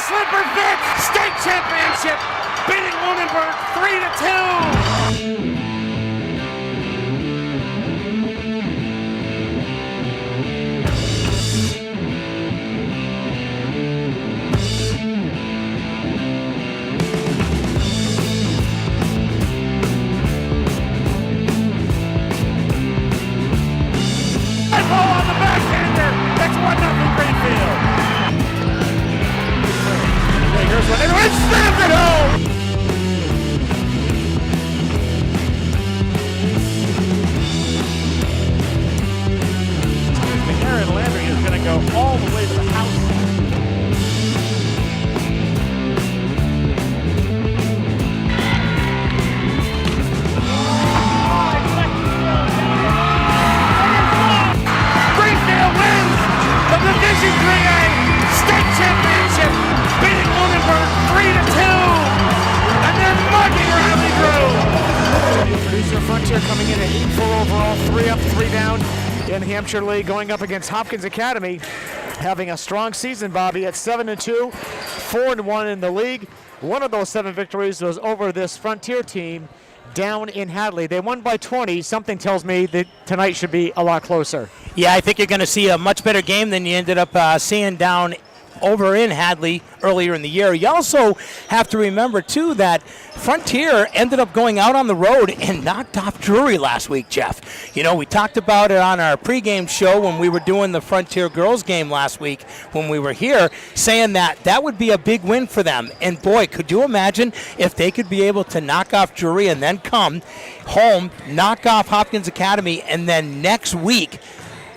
slipper fits! State championship! Beating Lunenburg 3-2! Everyone slams it home! Aaron Landry is going to go all the way to the house. Greenfield wins the Division 3A State Championship, beating Lunenburg 3-2, and they're mugging Riley Grove. Producer Frontier coming in at 8-4 overall, 3 up, 3 down in the Hampshire League, going up against Hopkins Academy, having a strong season, Bobby, at 7-2, 4-1 in the league. One of those 7 victories was over this Frontier team down in Hadley. They won by 20. Something tells me that tonight should be a lot closer. Yeah, I think you're going to see a much better game than you ended up seeing down over in Hadley earlier in the year. You also have to remember, too, that Frontier ended up going out on the road and knocked off Drury last week, Jeff. You know, we talked about it on our pregame show when we were doing the Frontier girls game last week when we were here, saying that that would be a big win for them. And, boy, could you imagine if they could be able to knock off Drury and then come home, knock off Hopkins Academy, and then next week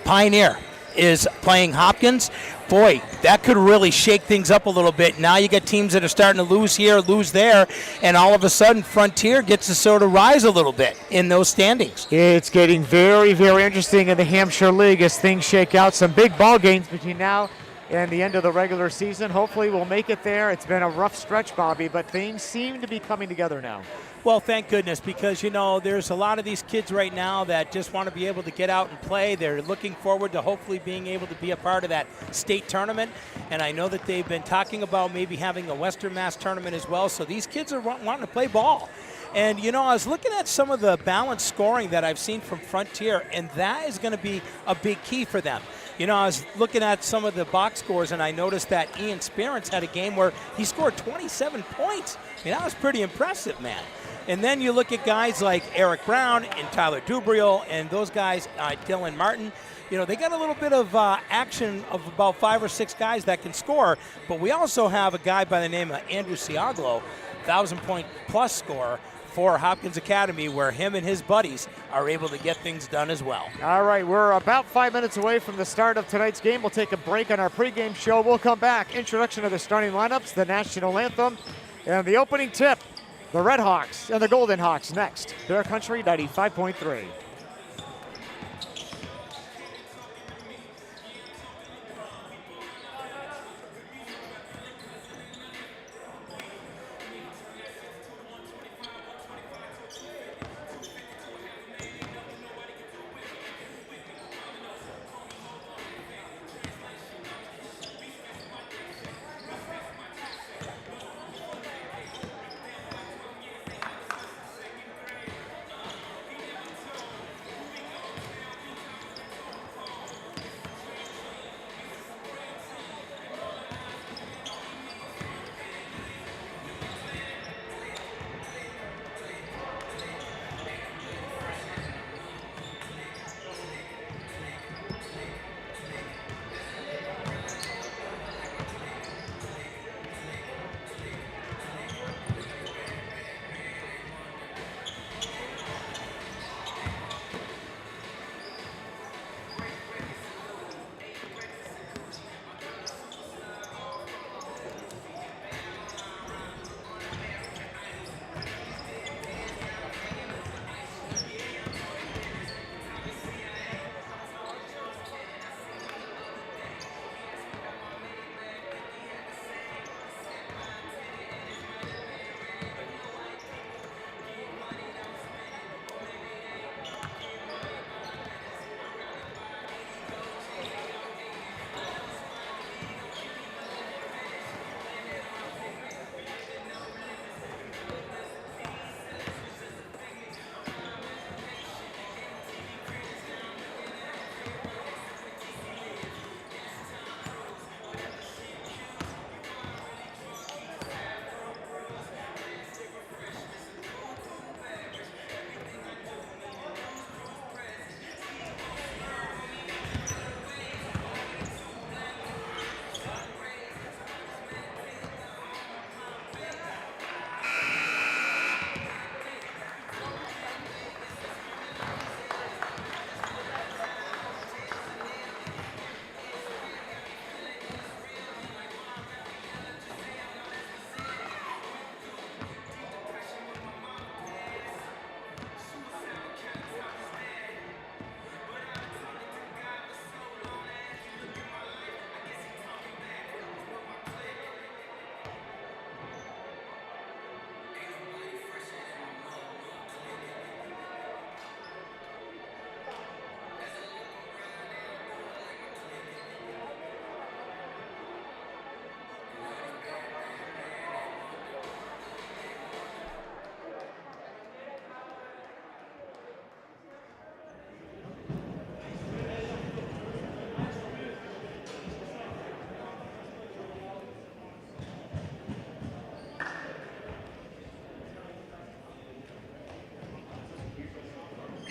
Pioneer is playing Hopkins. Boy, that could really shake things up a little bit. Now you got teams that are starting to lose here, lose there, and all of a sudden Frontier gets to sort of rise a little bit in those standings. It's getting very, very interesting in the Hampshire League as things shake out. Some big ball games between now and the end of the regular season. Hopefully we'll make it there. It's been a rough stretch, Bobby, but things seem to be coming together now. Well, thank goodness, because, you know, there's a lot of these kids right now that just want to be able to get out and play. They're looking forward to hopefully being able to be a part of that state tournament. And I know that they've been talking about maybe having a Western Mass tournament as well. So these kids are wanting to play ball. And, you know, I was looking at some of the balanced scoring that I've seen from Frontier, and that is going to be a big key for them. You know, I was looking at some of the box scores, and I noticed that Ian Sperance had a game where he scored 27 points. I mean, that was pretty impressive, man. And then you look at guys like Eric Brown and Tyler Dubriel and those guys, Dylan Martin. You know, they got a little bit of action of about 5 or 6 guys that can score. But we also have a guy by the name of Andrew Ciaglo, 1,000-point-plus scorer for Hopkins Academy, where him and his buddies are able to get things done as well. All right, we're about 5 minutes away from the start of tonight's game. We'll take a break on our pregame show. We'll come back. Introduction of the starting lineups, the national anthem, and the opening tip. The Red Hawks and the Golden Hawks next. Bear Country 95.3.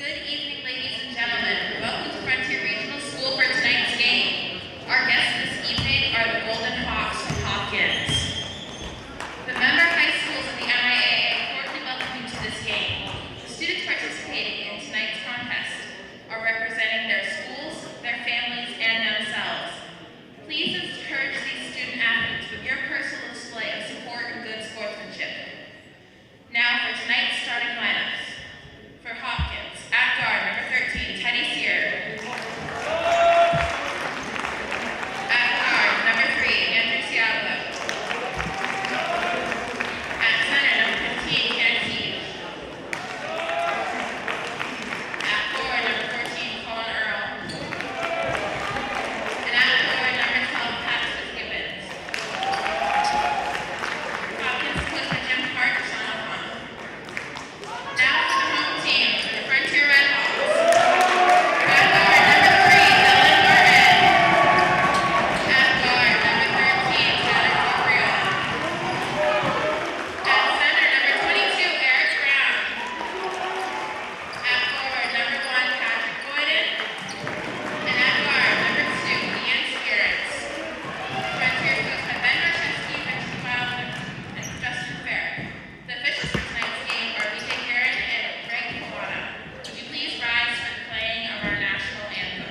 Good evening, ladies and gentlemen. Welcome to Frontier Regional School for tonight's game. Our guests this evening are the Golden Hawks from Hopkins. The member high schools of the MIAA cordially welcome you to this game. The students participating in tonight's contest are representing their schools, their families, and themselves. Please encourage these student athletes with your personal display of support and good sportsmanship. Now for tonight's starting lineups. For Hopkins, at guard, number 13, Teddy Sear. At guard, number 3, Andrew Ciablo. At center, number 15, Kenneth Heath. At forward, number 14, Colin Earl. And at forward, number 12, Patrick Fitzgibbons. Hopkins coach for Jim Hart, Sean O'Connell. Now for the home team, for the Frontier Red Hawks. At guard, number 3, Dylan Martin. At guard, number 13, Tyler Gabriel. At center, number 22, Eric Brown. At forward, number 1, Patrick Boyden. And at guard, number 2, Ian Spirits. Frontier coached by Ben Marczewski, Richard Wilder, and Justin Fair. The officials for tonight's game are BJ Garrett and Greg Kiwana. Would you please rise for the playing of our national anthem?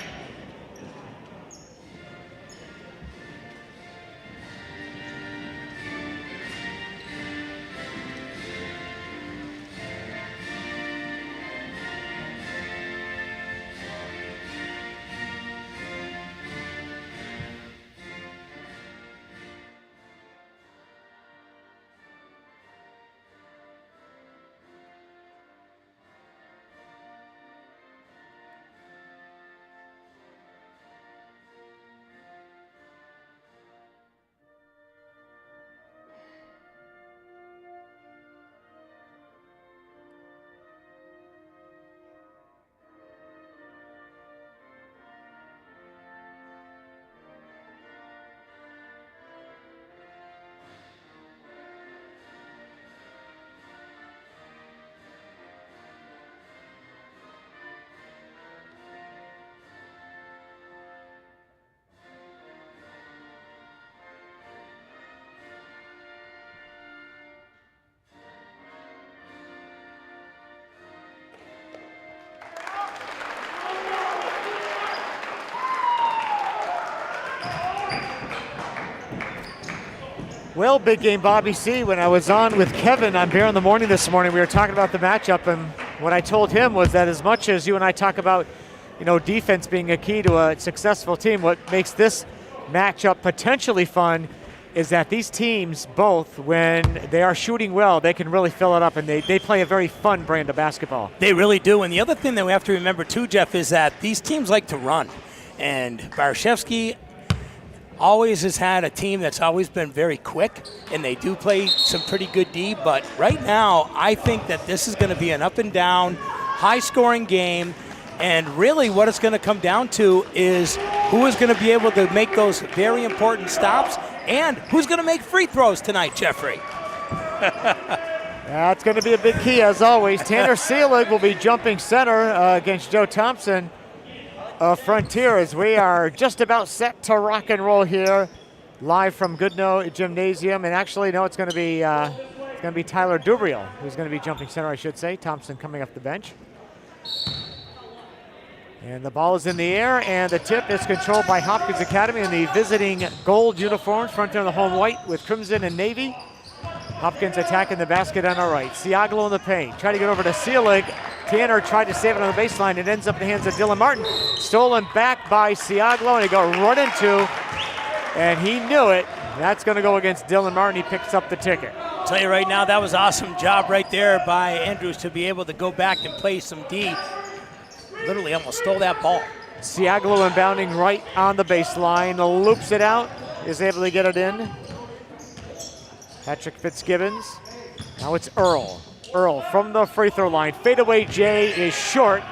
Well, big game Bobby C. When I was on with Kevin on Bear in the Morning this morning, we were talking about the matchup, and what I told him was that as much as you and I talk about, defense being a key to a successful team, what makes this matchup potentially fun is that these teams both, when they are shooting well, they can really fill it up, and they play a very fun brand of basketball. They really do. And the other thing that we have to remember too, Jeff, is that these teams like to run. And Barshevsky always has had a team that's always been very quick, and they do play some pretty good D. But right now, I think that this is going to be an up and down, high-scoring game. And really what it's going to come down to is who is going to be able to make those very important stops and who's going to make free throws tonight, Jeffrey. That's going to be a big key, as always. Tanner Seelig will be jumping center against Joe Thompson of Frontier, as we are just about set to rock and roll here, live from Goodnow Gymnasium. And actually, no, it's going to be Tyler Dubriel who's going to be jumping center, I should say. Thompson coming off the bench. And the ball is in the air, and the tip is controlled by Hopkins Academy in the visiting gold uniforms, Frontier in the home white with crimson and navy. Hopkins attacking the basket on our right. Ciaglo in the paint. Try to get over to Seelig. Tanner tried to save it on the baseline. It ends up in the hands of Dylan Martin. Stolen back by Ciaglo, and he got run into, and he knew it. That's going to go against Dylan Martin. He picks up the ticket. I'll tell you right now, that was an awesome job right there by Andrews to be able to go back and play some D. Literally almost stole that ball. Ciaglo inbounding right on the baseline. Loops it out. Is able to get it in. Patrick Fitzgibbons. Now it's Earl. Earl from the free throw line. Fadeaway J is short.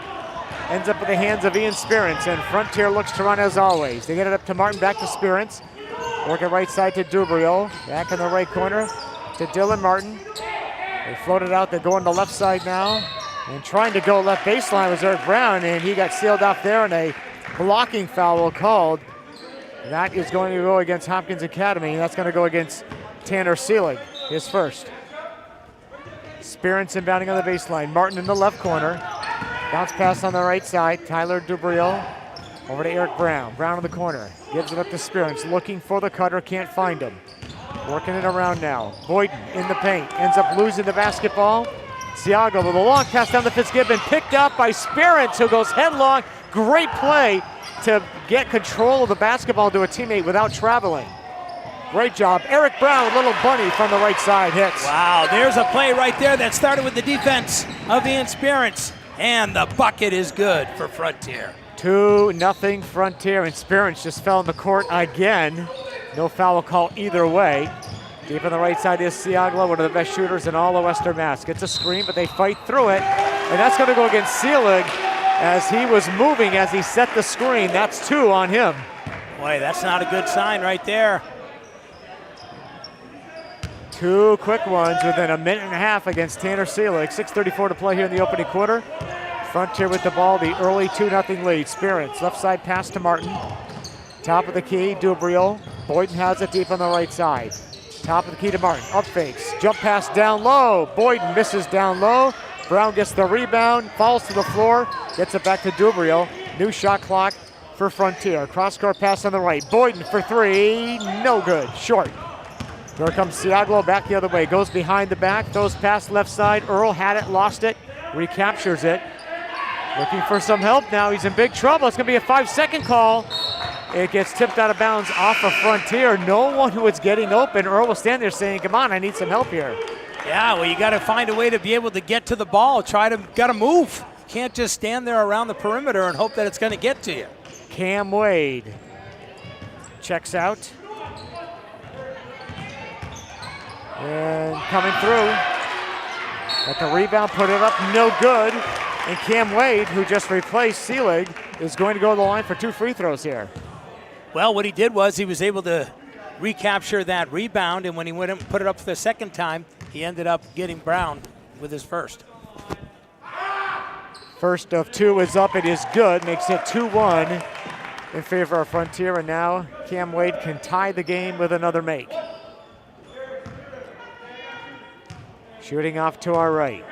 Ends up in the hands of Ian Spirance, and Frontier looks to run as always. They get it up to Martin, back to Spirance. Working right side to Dubriel. Back in the right corner to Dylan Martin. They float it out. They're going to the left side now. And trying to go left baseline was Eric Brown, and he got sealed off there, and a blocking foul called. That is going to go against Hopkins Academy, and that's going to go against Tanner Seelig, his first. Spirits inbounding on the baseline. Martin in the left corner. Bounce pass on the right side. Tyler Dubriel over to Eric Brown. Brown in the corner. Gives it up to Spirits. Looking for the cutter. Can't find him. Working it around now. Boyden in the paint. Ends up losing the basketball. Siago with a long pass down to Fitzgibbon. Picked up by Spirits, who goes headlong. Great play to get control of the basketball to a teammate without traveling. Great job. Eric Brown, little bunny from the right side, hits. Wow, there's a play right there that started with the defense of Ian Spirits. And the bucket is good for Frontier. 2-0 Frontier, and Spirits just fell in the court again. No foul call either way. Deep on the right side is Siagla, one of the best shooters in all of Western Mass. Gets a screen, but they fight through it. And that's going to go against Seelig as he was moving as he set the screen. That's 2 on him. Boy, that's not a good sign right there. 2 quick ones within a minute and a half against Tanner Seelig. 6:34 to play here in the opening quarter. Frontier with the ball, the early 2-0 lead. Spirits, left side pass to Martin. Top of the key, Dubriel. Boyden has it deep on the right side. Top of the key to Martin, up fakes. Jump pass down low. Boyden misses down low. Brown gets the rebound, falls to the floor, gets it back to Dubriel. New shot clock for Frontier. Cross-court pass on the right. Boyden for 3, no good, short. Here comes Siaglo back the other way. Goes behind the back, throws past left side. Earl had it, lost it, recaptures it. Looking for some help now. He's in big trouble. It's going to be a 5-second call. It gets tipped out of bounds off of Frontier. No one who was getting open. Earl was standing there saying, come on, I need some help here. Yeah, well, you got to find a way to be able to get to the ball. Got to move. Can't just stand there around the perimeter and hope that it's going to get to you. Cam Wade checks out. And coming through. Got the rebound, put it up, no good. And Cam Wade, who just replaced Seelig, is going to go to the line for 2 free throws here. Well, what he did was he was able to recapture that rebound, and when he went and put it up for the second time, he ended up getting Brown with his first. First of 2 is up, it is good, makes it 2-1 in favor of Frontier, and now Cam Wade can tie the game with another make. Shooting off to our right.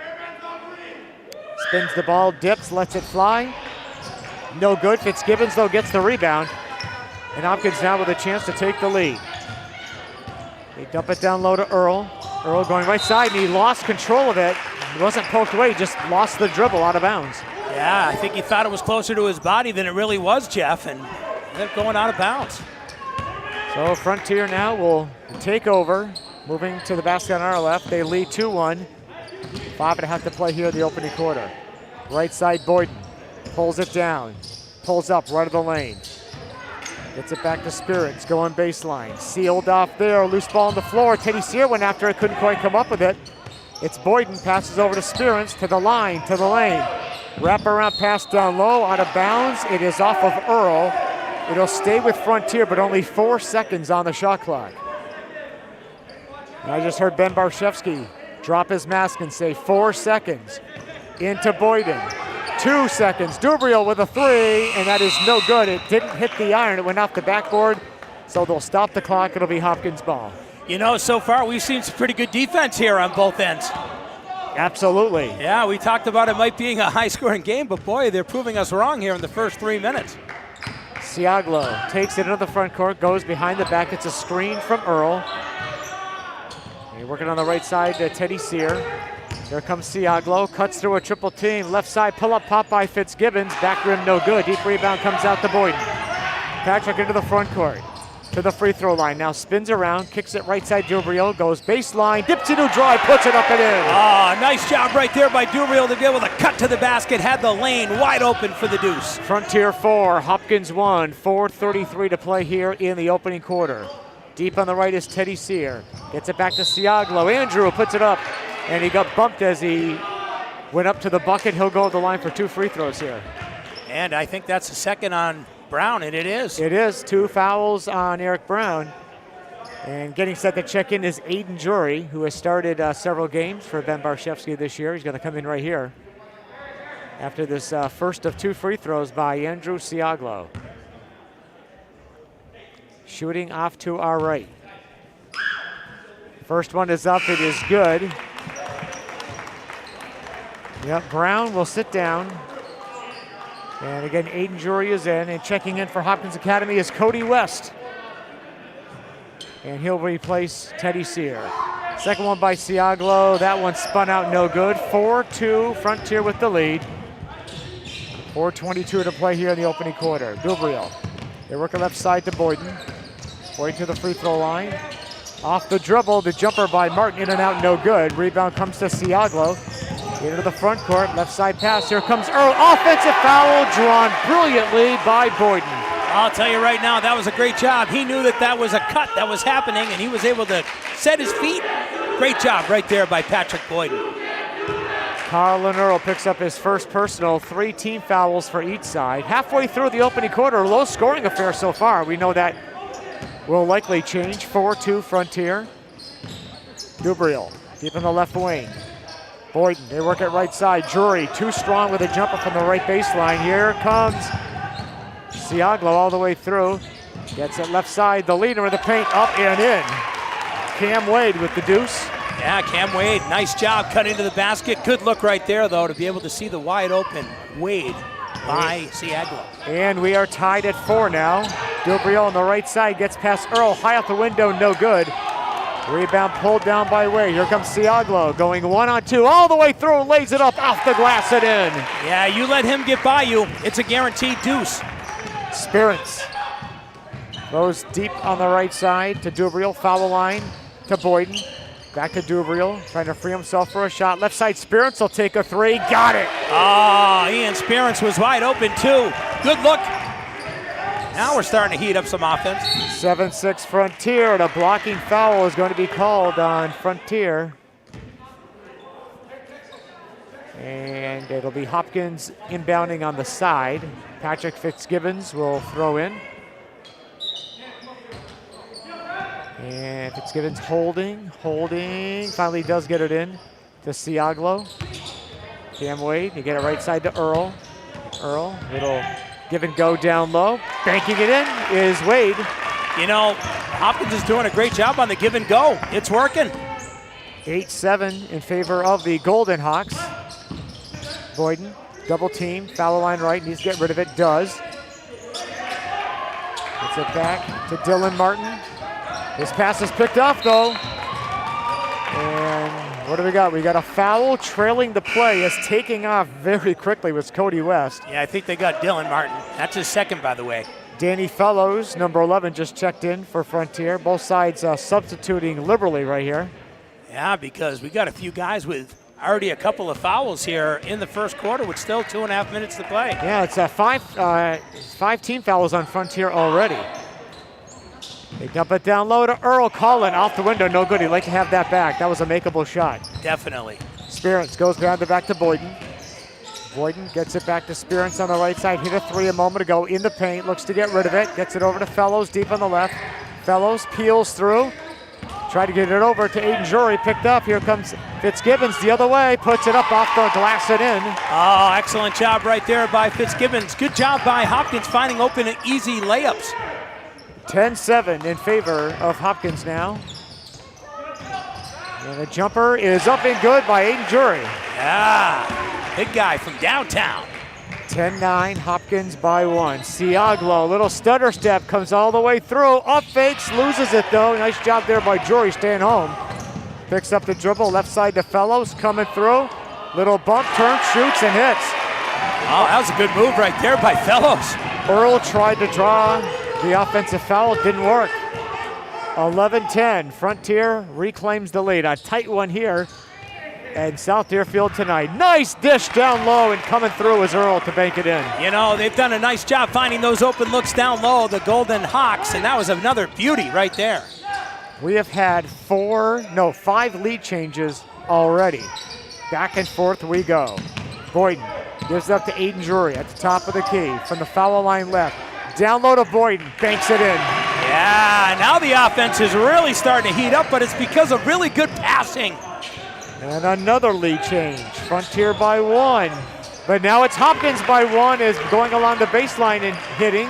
Spins the ball, dips, lets it fly. No good. Fitzgibbons, though, gets the rebound. And Hopkins now with a chance to take the lead. They dump it down low to Earl. Earl going right side, and he lost control of it. He wasn't poked away, he just lost the dribble out of bounds. Yeah, I think he thought it was closer to his body than it really was, Jeff, and ended up going out of bounds. So Frontier now will take over. Moving to the basket on our left, they lead 2-1. 5.5 to play here in the opening quarter. Right side, Boyden pulls it down, pulls up right of the lane. Gets it back to Spirits, going baseline. Sealed off there, loose ball on the floor. Teddy Sear went after it, couldn't quite come up with it. It's Boyden, passes over to Spirits, to the line, to the lane. Wrap around pass down low, out of bounds. It is off of Earl. It'll stay with Frontier, but only 4 seconds on the shot clock. And I just heard Ben Barshevsky drop his mask and say 4 seconds. Into Boyden. 2 seconds. Dubriel with a 3, and that is no good. It didn't hit the iron. It went off the backboard, so they'll stop the clock. It'll be Hopkins' ball. You know, so far we've seen some pretty good defense here on both ends. Absolutely. Yeah, we talked about it might being a high-scoring game, but boy, they're proving us wrong here in the first 3 minutes. Siaglo takes it into the front court, goes behind the back. It's a screen from Earl. They're working on the right side to Teddy Sear. Here comes Siaglo, cuts through a triple team. Left side pull-up pop by Fitzgibbons. Back rim no good. Deep rebound comes out to Boyden. Patrick into the front court. To the free throw line. Now spins around, kicks it right side Dubriel, goes baseline, dips into drive, puts it up and in. Oh, nice job right there by Dubriel to be able to cut to the basket, had the lane wide open for the deuce. Frontier 4, Hopkins 1, 4:33 to play here in the opening quarter. Deep on the right is Teddy Sear. Gets it back to Siaglo. Andrew puts it up, and he got bumped as he went up to the bucket. He'll go to the line for 2 free throws here. And I think that's the second on Brown, and it is. It is. 2 fouls on Eric Brown. And getting set to check in is Aiden Jury, who has started several games for Ben Barshevsky this year. He's going to come in right here. after this first of 2 free throws by Andrew Siaglo. Shooting off to our right. First one is up, it is good. Yep, Brown will sit down. And again, Aiden Jury is in, and checking in for Hopkins Academy is Cody West. And he'll replace Teddy Sear. Second one by Siaglo, that one spun out no good. 4-2, Frontier with the lead. 4:22 to play here in the opening quarter. Dubriel, they work a left side to Boyden. Boyden to the free throw line. Off the dribble, the jumper by Martin, in and out, no good. Rebound comes to Siaglo. Into the front court, left side pass. Here comes Earl. Offensive foul drawn brilliantly by Boyden. I'll tell you right now, that was a great job. He knew that that was a cut that was happening, and he was able to set his feet. Great job right there by Patrick Boyden. Carlin Earl picks up his first personal, 3 team fouls for each side. Halfway through the opening quarter, a low scoring affair so far. We know that will likely change. 4-2 Frontier. Dubriel deep in the left wing. Boyden, they work it right side. Jury, too strong with a jumper from the right baseline. Here comes Siaglo all the way through. Gets it left side, the leader in the paint, up and in. Cam Wade with the deuce. Yeah, Cam Wade, nice job cutting to the basket. Good look right there, though, to be able to see the wide open Wade by Siaglo. And we are tied at 4 now. Dubriel on the right side gets past Earl, high out the window, no good. Rebound pulled down by Wade. Here comes Siaglo going 1-on-2 all the way through, lays it up off the glass and in. Yeah, you let him get by you, it's a guaranteed deuce. Spirits goes deep on the right side to Dubriel, foul line to Boyden. Back to Dubriel, trying to free himself for a shot. Left side, Spirits will take a 3, got it. Oh, Ian Spirits was wide open too. Good look. Now we're starting to heat up some offense. 7-6 Frontier, and a blocking foul is going to be called on Frontier. And it'll be Hopkins inbounding on the side. Patrick Fitzgibbons will throw in. And Fitzgibbons holding. Finally does get it in to Siaglo. Cam Wade, you get it right side to Earl. Earl, little give and go down low. Banking it in is Wade. You know, Hopkins is doing a great job on the give and go. It's working. 8-7 in favor of the Golden Hawks. Boyden, double team, foul line right, needs to get rid of it, does. Gets it back to Dylan Martin. His pass is picked off though. And what do we got? We got a foul trailing the play as taking off very quickly was Cody West. Yeah, I think they got Dylan Martin. That's his second, by the way. Danny Fellows, number 11, just checked in for Frontier. Both sides substituting liberally right here. Yeah, because we got a few guys with already a couple of fouls here in the first quarter with still 2.5 minutes to play. Yeah, it's 5 team fouls on Frontier already. They dump it down low to Earl. Collin off the window, no good. He'd like to have that back. That was a makeable shot. Definitely. Spirits goes behind the back to Boyden. Boyden gets it back to Spirits on the right side. Hit a 3 a moment ago in the paint. Looks to get rid of it. Gets it over to Fellows deep on the left. Fellows peels through. Tried to get it over to Aiden Jury. Picked up. Here comes Fitzgibbons the other way. Puts it up off the glass and in. Oh, excellent job right there by Fitzgibbons. Good job by Hopkins finding open and easy layups. 10-7 in favor of Hopkins now. And the jumper is up and good by Aiden Jury. Yeah, big guy from downtown. 10-9, Hopkins by 1. Siaglo, little stutter step, comes all the way through. Up fakes, loses it though. Nice job there by Jury, staying home. Picks up the dribble, left side to Fellows, coming through. Little bump, turn, shoots, and hits. Oh, that was a good move right there by Fellows. Earl tried to draw the offensive foul, didn't work. 11-10, Frontier reclaims the lead. A tight one here at South Deerfield tonight. Nice dish down low, and coming through is Earl to bank it in. You know, they've done a nice job finding those open looks down low, the Golden Hawks, and that was another beauty right there. We have had 5 lead changes already. Back and forth we go. Boyden gives it up to Aiden Jury at the top of the key from the foul line left. Down low to Boyden, banks it in. Yeah, now the offense is really starting to heat up, but it's because of really good passing. And another lead change. Frontier by 1. But now it's Hopkins by 1 as going along the baseline and hitting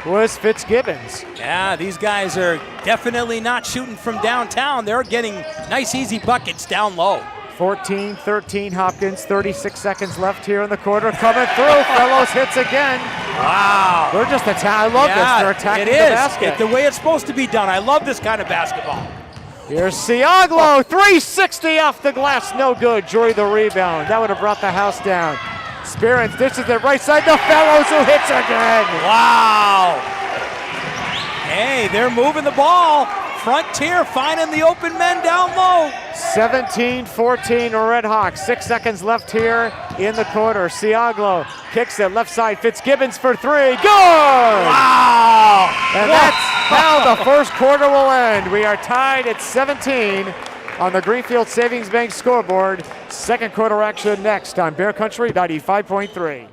was Fitzgibbons. Yeah, these guys are definitely not shooting from downtown. They're getting nice, easy buckets down low. 14-13 Hopkins, 36 seconds left here in the quarter. Coming through, Fellows hits again. Wow. They're just attacking. I love this. They're attacking the basket. It's the way it's supposed to be done. I love this kind of basketball. Here's Siaglo, 360 off the glass, no good. Jory the rebound. That would have brought the house down. Spearance dishes it right side to Fellows, who hits again. Wow. Hey, they're moving the ball. Frontier finding the open men down low. 17-14 Red Hawks. 6 seconds left here in the quarter. Siaglo kicks it left side. Fitzgibbons for 3. Good! Wow! And that's how the first quarter will end. We are tied at 17 on the Greenfield Savings Bank scoreboard. Second quarter action next on Bear Country 95.3.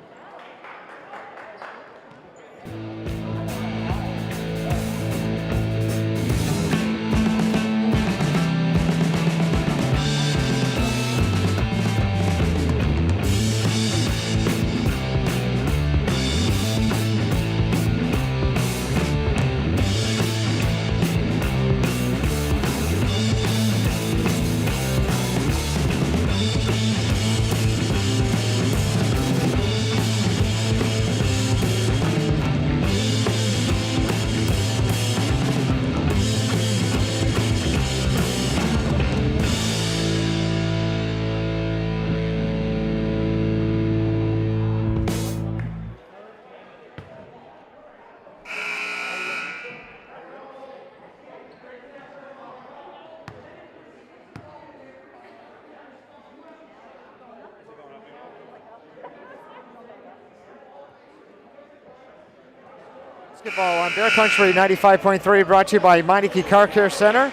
Basketball on Bear Country 95.3, brought to you by Meineke Car Care Center,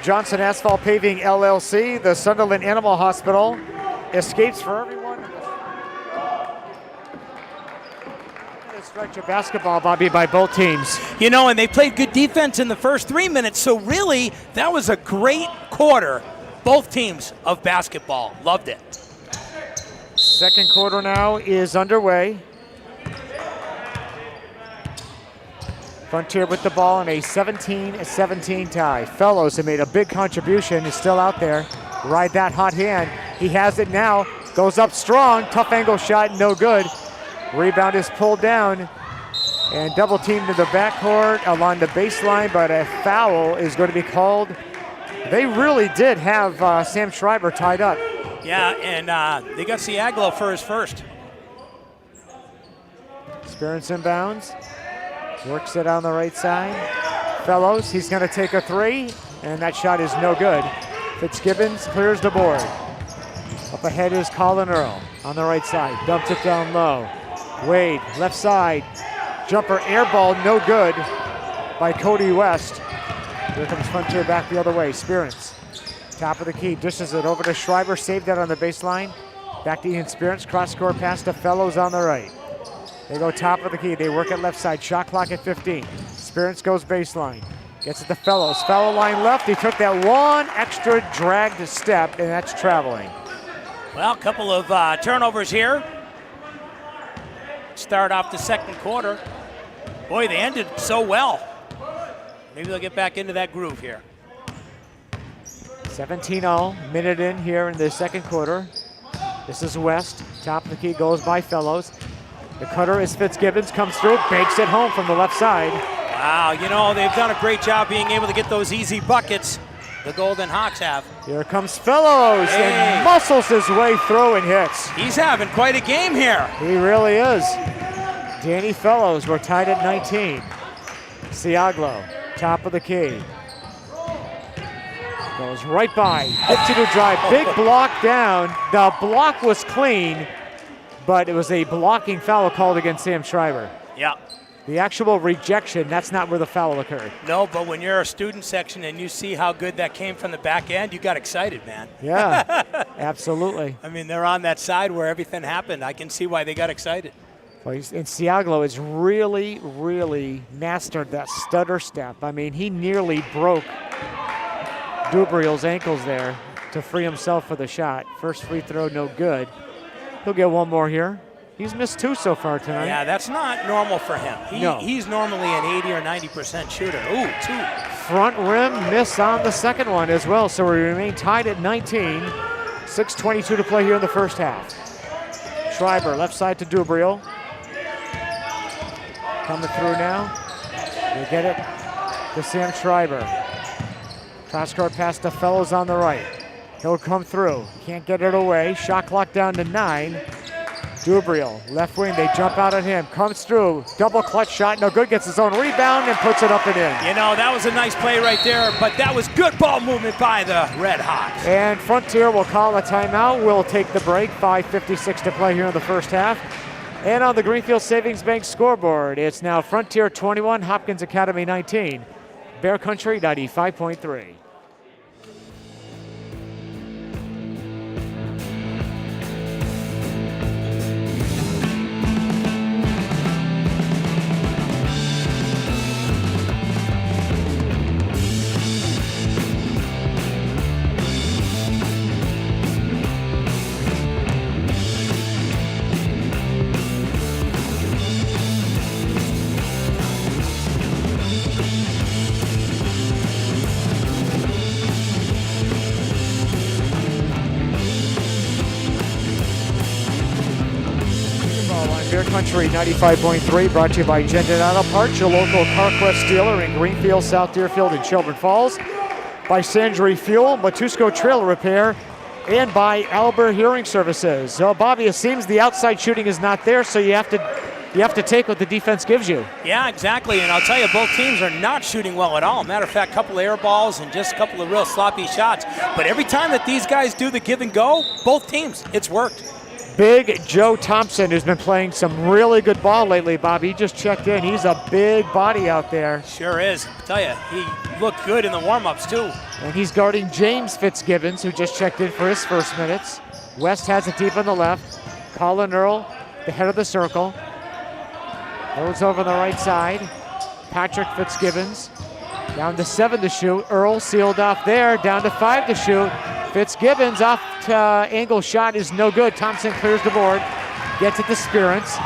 Johnson Asphalt Paving LLC, the Sunderland Animal Hospital, Escapes for Everyone. A stretch of basketball, Bobby, by both teams. You know, and they played good defense in the first 3 minutes, so really, that was a great quarter. Both teams of basketball. Loved it. Second quarter now is underway. Frontier with the ball in a 17-17 tie. Fellows, who made a big contribution, is still out there. Ride that hot hand. He has it now. Goes up strong. Tough angle shot, no good. Rebound is pulled down. And double teamed in the backcourt along the baseline, but a foul is going to be called. They really did have Sam Schreiber tied up. Yeah, and they got Siaglo for his first. Spearance inbounds. Works it on the right side. Fellows, he's going to take a 3, and that shot is no good. Fitzgibbons clears the board. Up ahead is Colin Earl on the right side. Dumps it down low. Wade, left side. Jumper air ball, no good by Cody West. Here comes Frontier back the other way. Spearance, top of the key, dishes it over to Schreiber. Saved that on the baseline. Back to Ian Spearance. Cross-court pass to Fellows on the right. They go top of the key. They work at left side. Shot clock at 15. Spearance goes baseline. Gets it to Fellows. Foul line left. He took that one extra dragged step, and that's traveling. Well, a couple of turnovers here. Start off the second quarter. Boy, they ended so well. Maybe they'll get back into that groove here. 17-0, minute in here in the second quarter. This is West. Top of the key goes by Fellows. The cutter is Fitzgibbons, comes through, banks it home from the left side. Wow, you know, they've done a great job being able to get those easy buckets. The Golden Hawks have. Here comes Fellows and muscles his way through and hits. He's having quite a game here. He really is. Danny Fellows, we're tied at 19. Siaglo, top of the key. Goes right by, gets you to drive, big block down. The block was clean, but it was a blocking foul called against Sam Schreiber. Yeah. The actual rejection, that's not where the foul occurred. No, but when you're a student section and you see how good that came from the back end, you got excited, man. Yeah, absolutely. I mean, they're on that side where everything happened. I can see why they got excited. Well, and Siaglo has really, really mastered that stutter step. I mean, he nearly broke Dubriel's ankles there to free himself for the shot. First free throw, no good. He'll get one more here. He's missed 2 so far tonight. Yeah, that's not normal for him. No. He's normally an 80 or 90% shooter. Ooh, 2. Front rim miss on the second one as well, so we remain tied at 19. 6:22 to play here in the first half. Schreiber, left side to Dubriel. Coming through now. They get it to Sam Schreiber. Cross-court pass to Fellows on the right. He'll come through. Can't get it away. Shot clock down to 9. Dubriel, left wing, they jump out at him. Comes through. Double clutch shot, no good. Gets his own rebound and puts it up and in. You know, that was a nice play right there, but that was good ball movement by the Red Hawks. And Frontier will call a timeout. We'll take the break. 5:56 to play here in the first half. And on the Greenfield Savings Bank scoreboard, it's now Frontier 21, Hopkins Academy 19. Bear Country 95.3. Bear Country 95.3, brought to you by Gendon Auto Parts, your local CarQuest dealer in Greenfield, South Deerfield, and Chiltern Falls. By Sandry Fuel, Matusco Trailer Repair, and by Albert Hearing Services. So, Bobby, it seems the outside shooting is not there, so you have to take what the defense gives you. Yeah, exactly, and I'll tell you, both teams are not shooting well at all. Matter of fact, a couple of air balls and just a couple of real sloppy shots. But every time that these guys do the give and go, both teams, it's worked. Big Joe Thompson, who's been playing some really good ball lately, Bobby. He just checked in. He's a big body out there. Sure is. I tell you, he looked good in the warm-ups, too. And he's guarding James Fitzgibbons, who just checked in for his first minutes. West has it deep on the left. Colin Earl, the head of the circle. Goes over on the right side. Patrick Fitzgibbons. Down to 7 to shoot. Earl sealed off there. Down to 5 to shoot. Fitzgibbons off to angle shot is no good. Thompson clears the board. Gets it to Spirance.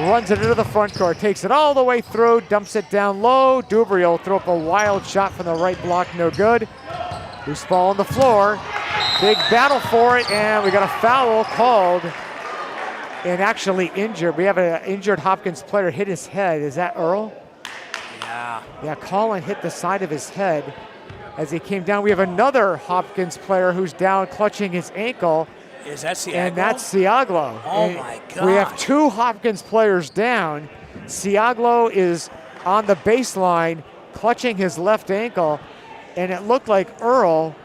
Runs it into the front court. Takes it all the way through. Dumps it down low. Dubriel throw up a wild shot from the right block. No good. Loose ball on the floor. Big battle for it. And we got a foul called. And actually injured. We have an injured Hopkins player hit his head. Is that Earl? Yeah. Yeah, Colin hit the side of his head as he came down. We have another Hopkins player who's down clutching his ankle. Is that Siaglo? And that's Siaglo. Oh, and my God. We have 2 Hopkins players down. Siaglo is on the baseline clutching his left ankle, and it looked like Earl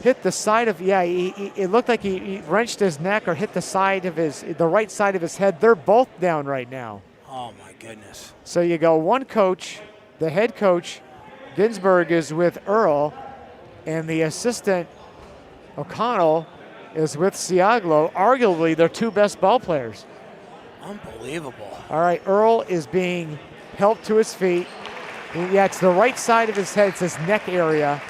hit the side of, it looked like he wrenched his neck or hit the right side of his head. They're both down right now. Oh, my goodness. So you go one coach, the head coach, Ginsburg, is with Earl, and the assistant, O'Connell, is with Siaglo. Arguably, their 2 best ball players. Unbelievable. All right, Earl is being helped to his feet. Yeah, it's the right side of his head. It's his neck area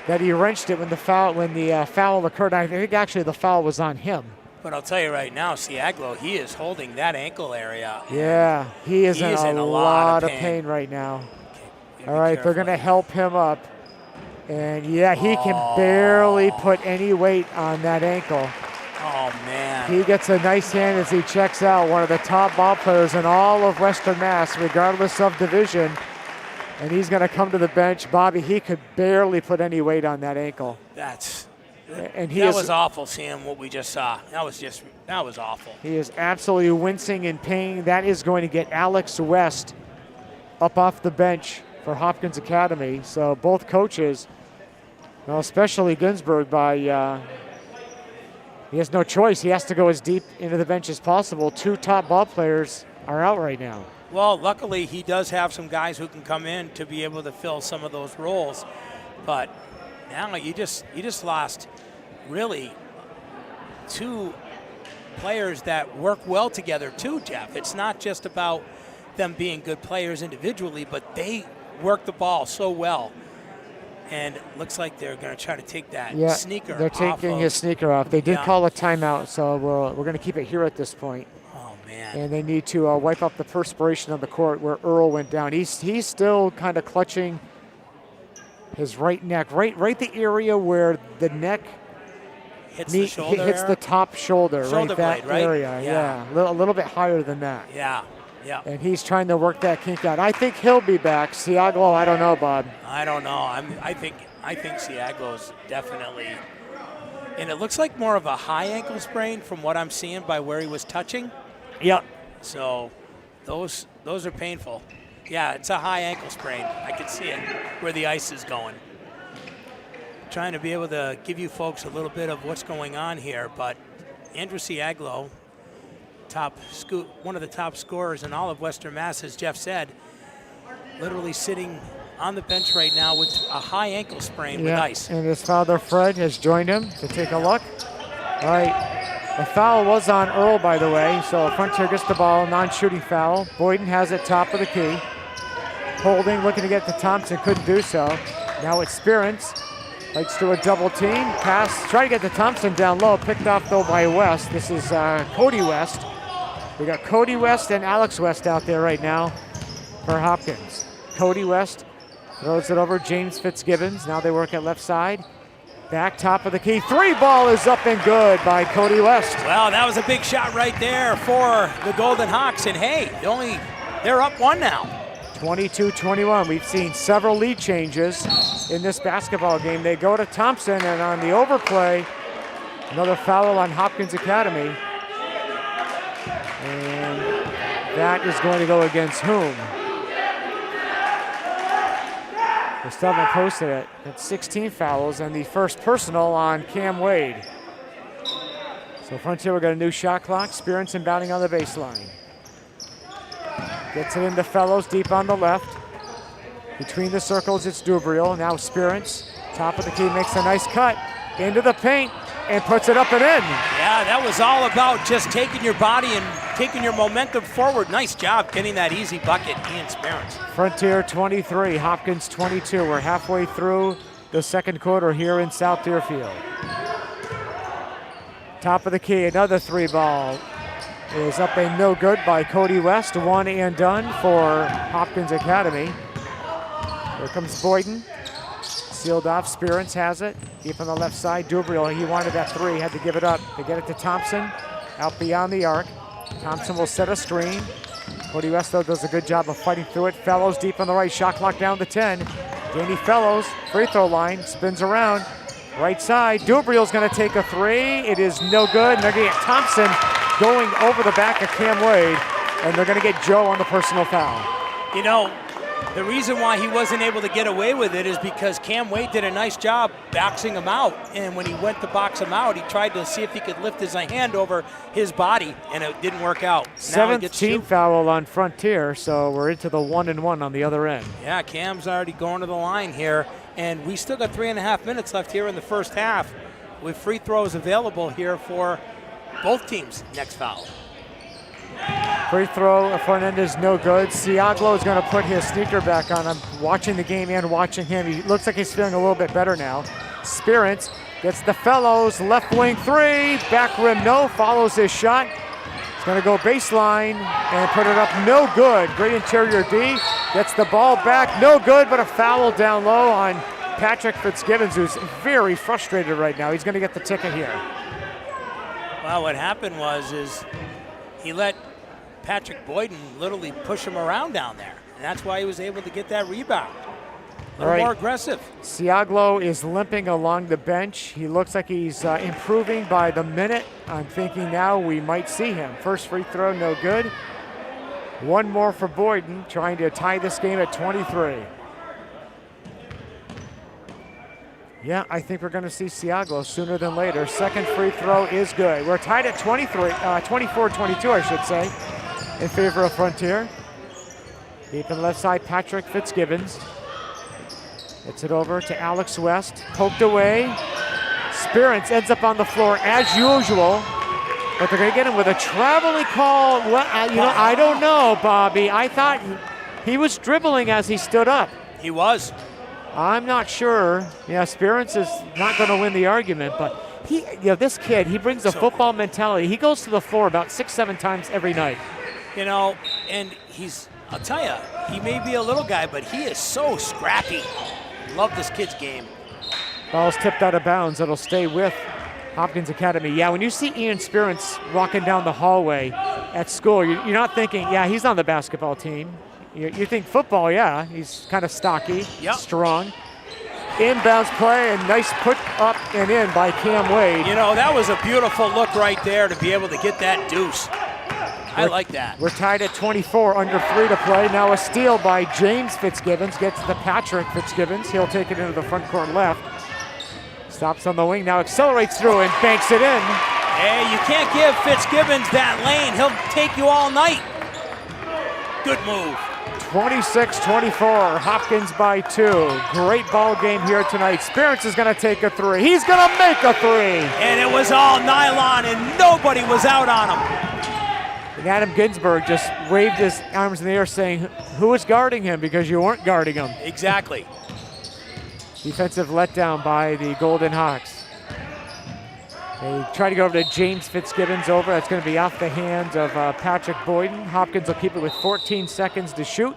that he wrenched it when the foul occurred. I think actually the foul was on him. But I'll tell you right now, Siaglo, he is holding that ankle area. Yeah, he is in a lot of pain right now. All right, they're going to help him up. And, yeah, he can barely put any weight on that ankle. Oh, man. He gets a nice hand as he checks out. One of the top ball players in all of Western Mass, regardless of division. And he's going to come to the bench. Bobby, he could barely put any weight on that ankle. That was awful, Sam, what we just saw. That was awful. He is absolutely wincing in pain. That is going to get Alex West up off the bench for Hopkins Academy. So both coaches, well, especially Ginsburg, he has no choice. He has to go as deep into the bench as possible. 2 top ball players are out right now. Well, luckily he does have some guys who can come in to be able to fill some of those roles. But now you just lost really 2 players that work well together too, Jeff. It's not just about them being good players individually, but they work the ball so well. And looks like they're going to try to take that sneaker they're taking his sneaker off. They did call a timeout, so we're going to keep it here at this point. Oh, man. And they need to wipe up the perspiration on the court where Earl went down. He's still kind of clutching his right neck, right the area where the neck hits the shoulder. Hits the top shoulder blade, that right? area. Yeah. A little bit higher than that. Yeah. Yeah. And he's trying to work that kink out. I think he'll be back. Siaglo, I don't know, Bob. I don't know. I think Siaglo's definitely, and it looks like more of a high ankle sprain from what I'm seeing by where he was touching. Yep. So those are painful. Yeah, it's a high ankle sprain. I can see it where the ice is going. Trying to be able to give you folks a little bit of what's going on here, but Andrew Siaglo, one of the top scorers in all of Western Mass, as Jeff said, literally sitting on the bench right now with a high ankle sprain with ice. And his father, Fred, has joined him to take a look. All right, the foul was on Earl, by the way, so Frontier gets the ball, non-shooting foul. Boyden has it top of the key. Holding, looking to get to Thompson, couldn't do so. Now it's Spearance. Likes to a double team. Pass, try to get to Thompson down low, picked off though by West. This is Cody West. We got Cody West and Alex West out there right now for Hopkins. Cody West throws it over James Fitzgibbons. Now they work at left side. Back top of the key. Three ball is up and good by Cody West. Well, that was a big shot right there for the Golden Hawks. And hey, they're up one now. 22-21. We've seen several lead changes in this basketball game. They go to Thompson, and on the overplay, another foul on Hopkins Academy. And that is going to go against whom? The Stubman posted it. That's 16 fouls, and the first personal on Cam Wade. So Frontier, we've got a new shot clock. Spearance inbounding on the baseline. Gets it into Fellows deep on the left. Between the circles, it's Dubriel. Now Spearance, top of the key, makes a nice cut into the paint and puts it up and in. Yeah, that was all about just taking your body and taking your momentum forward. Nice job getting that easy bucket, Ian Spearance. Frontier 23, Hopkins 22. We're halfway through the second quarter here in South Deerfield. Top of the key, another three ball is up and no good by Cody West. One and done for Hopkins Academy. Here comes Boyden. Sealed off, Spearance has it. Deep on the left side, Dubriel, he wanted that three, had to give it up. They get it to Thompson, out beyond the arc. Thompson will set a screen. Cody West, though, does a good job of fighting through it. Fellows deep on the right, shot clock down to 10. Danny Fellows, free throw line, spins around. Right side, Dubriel's gonna take a three. It is no good, and they're gonna get Thompson going over the back of Cam Wade, and they're gonna get Joe on the personal foul. You know, the reason why he wasn't able to get away with it is because Cam Wade did a nice job boxing him out, and when he went to box him out, he tried to see if he could lift his hand over his body, and it didn't work out. Seventh team foul on Frontier, so we're into the 1-and-1 on the other end. Yeah, Cam's already going to the line here, and we still got 3.5 minutes left here in the first half with free throws available here for both teams. Next foul. Free throw, Fernandez no good. Siaglo is going to put his sneaker back on. I'm watching the game and watching him. He looks like he's feeling a little bit better now. Spearance gets the Fellows, left wing three, back rim no, follows his shot. He's going to go baseline and put it up, no good. Great interior D, gets the ball back, no good, but a foul down low on Patrick Fitzgibbons, who's very frustrated right now. He's going to get the ticket here. Well, what happened is he let Patrick Boyden literally push him around down there, and that's why he was able to get that rebound. A little more aggressive. Siaglo is limping along the bench. He looks like he's improving by the minute. I'm thinking now we might see him. First free throw, no good. One more for Boyden, trying to tie this game at 23. Yeah, I think we're going to see Siaglo sooner than later. Second free throw is good. We're tied at 24-22, I should say, in favor of Frontier. Deep in the left side, Patrick Fitzgibbons. Gets it over to Alex West. Poked away. Spearance ends up on the floor as usual. But they're going to get him with a traveling call. Well, I don't know, Bobby. I thought he was dribbling as he stood up. He was. I'm not sure. Yeah, Spirance is not going to win the argument, but this kid, he brings a football mentality. He goes to the floor about 6-7 times every night. And I'll tell you, he may be a little guy, but he is so scrappy. Love this kid's game. Ball's tipped out of bounds. It'll stay with Hopkins Academy. Yeah, when you see Ian Spirance walking down the hallway at school, you're not thinking, yeah, he's on the basketball team. You think football, yeah, he's kind of stocky, strong. Inbounds play and nice put up and in by Cam Wade. That was a beautiful look right there to be able to get that deuce. I like that. We're tied at 24, under 3 to play. Now a steal by James Fitzgibbons, gets to Patrick Fitzgibbons. He'll take it into the front court left. Stops on the wing, now accelerates through and banks it in. Hey, you can't give Fitzgibbons that lane. He'll take you all night. Good move. 26-24, Hopkins by 2. Great ball game here tonight. Spirance is going to take a 3. He's going to make a 3. And it was all nylon and nobody was out on him. And Adam Ginsberg just waved his arms in the air saying, who is guarding him, because you weren't guarding him. Exactly. Defensive letdown by the Golden Hawks. They try to go over to James Fitzgibbons over. That's going to be off the hands of Patrick Boyden. Hopkins will keep it with 14 seconds to shoot.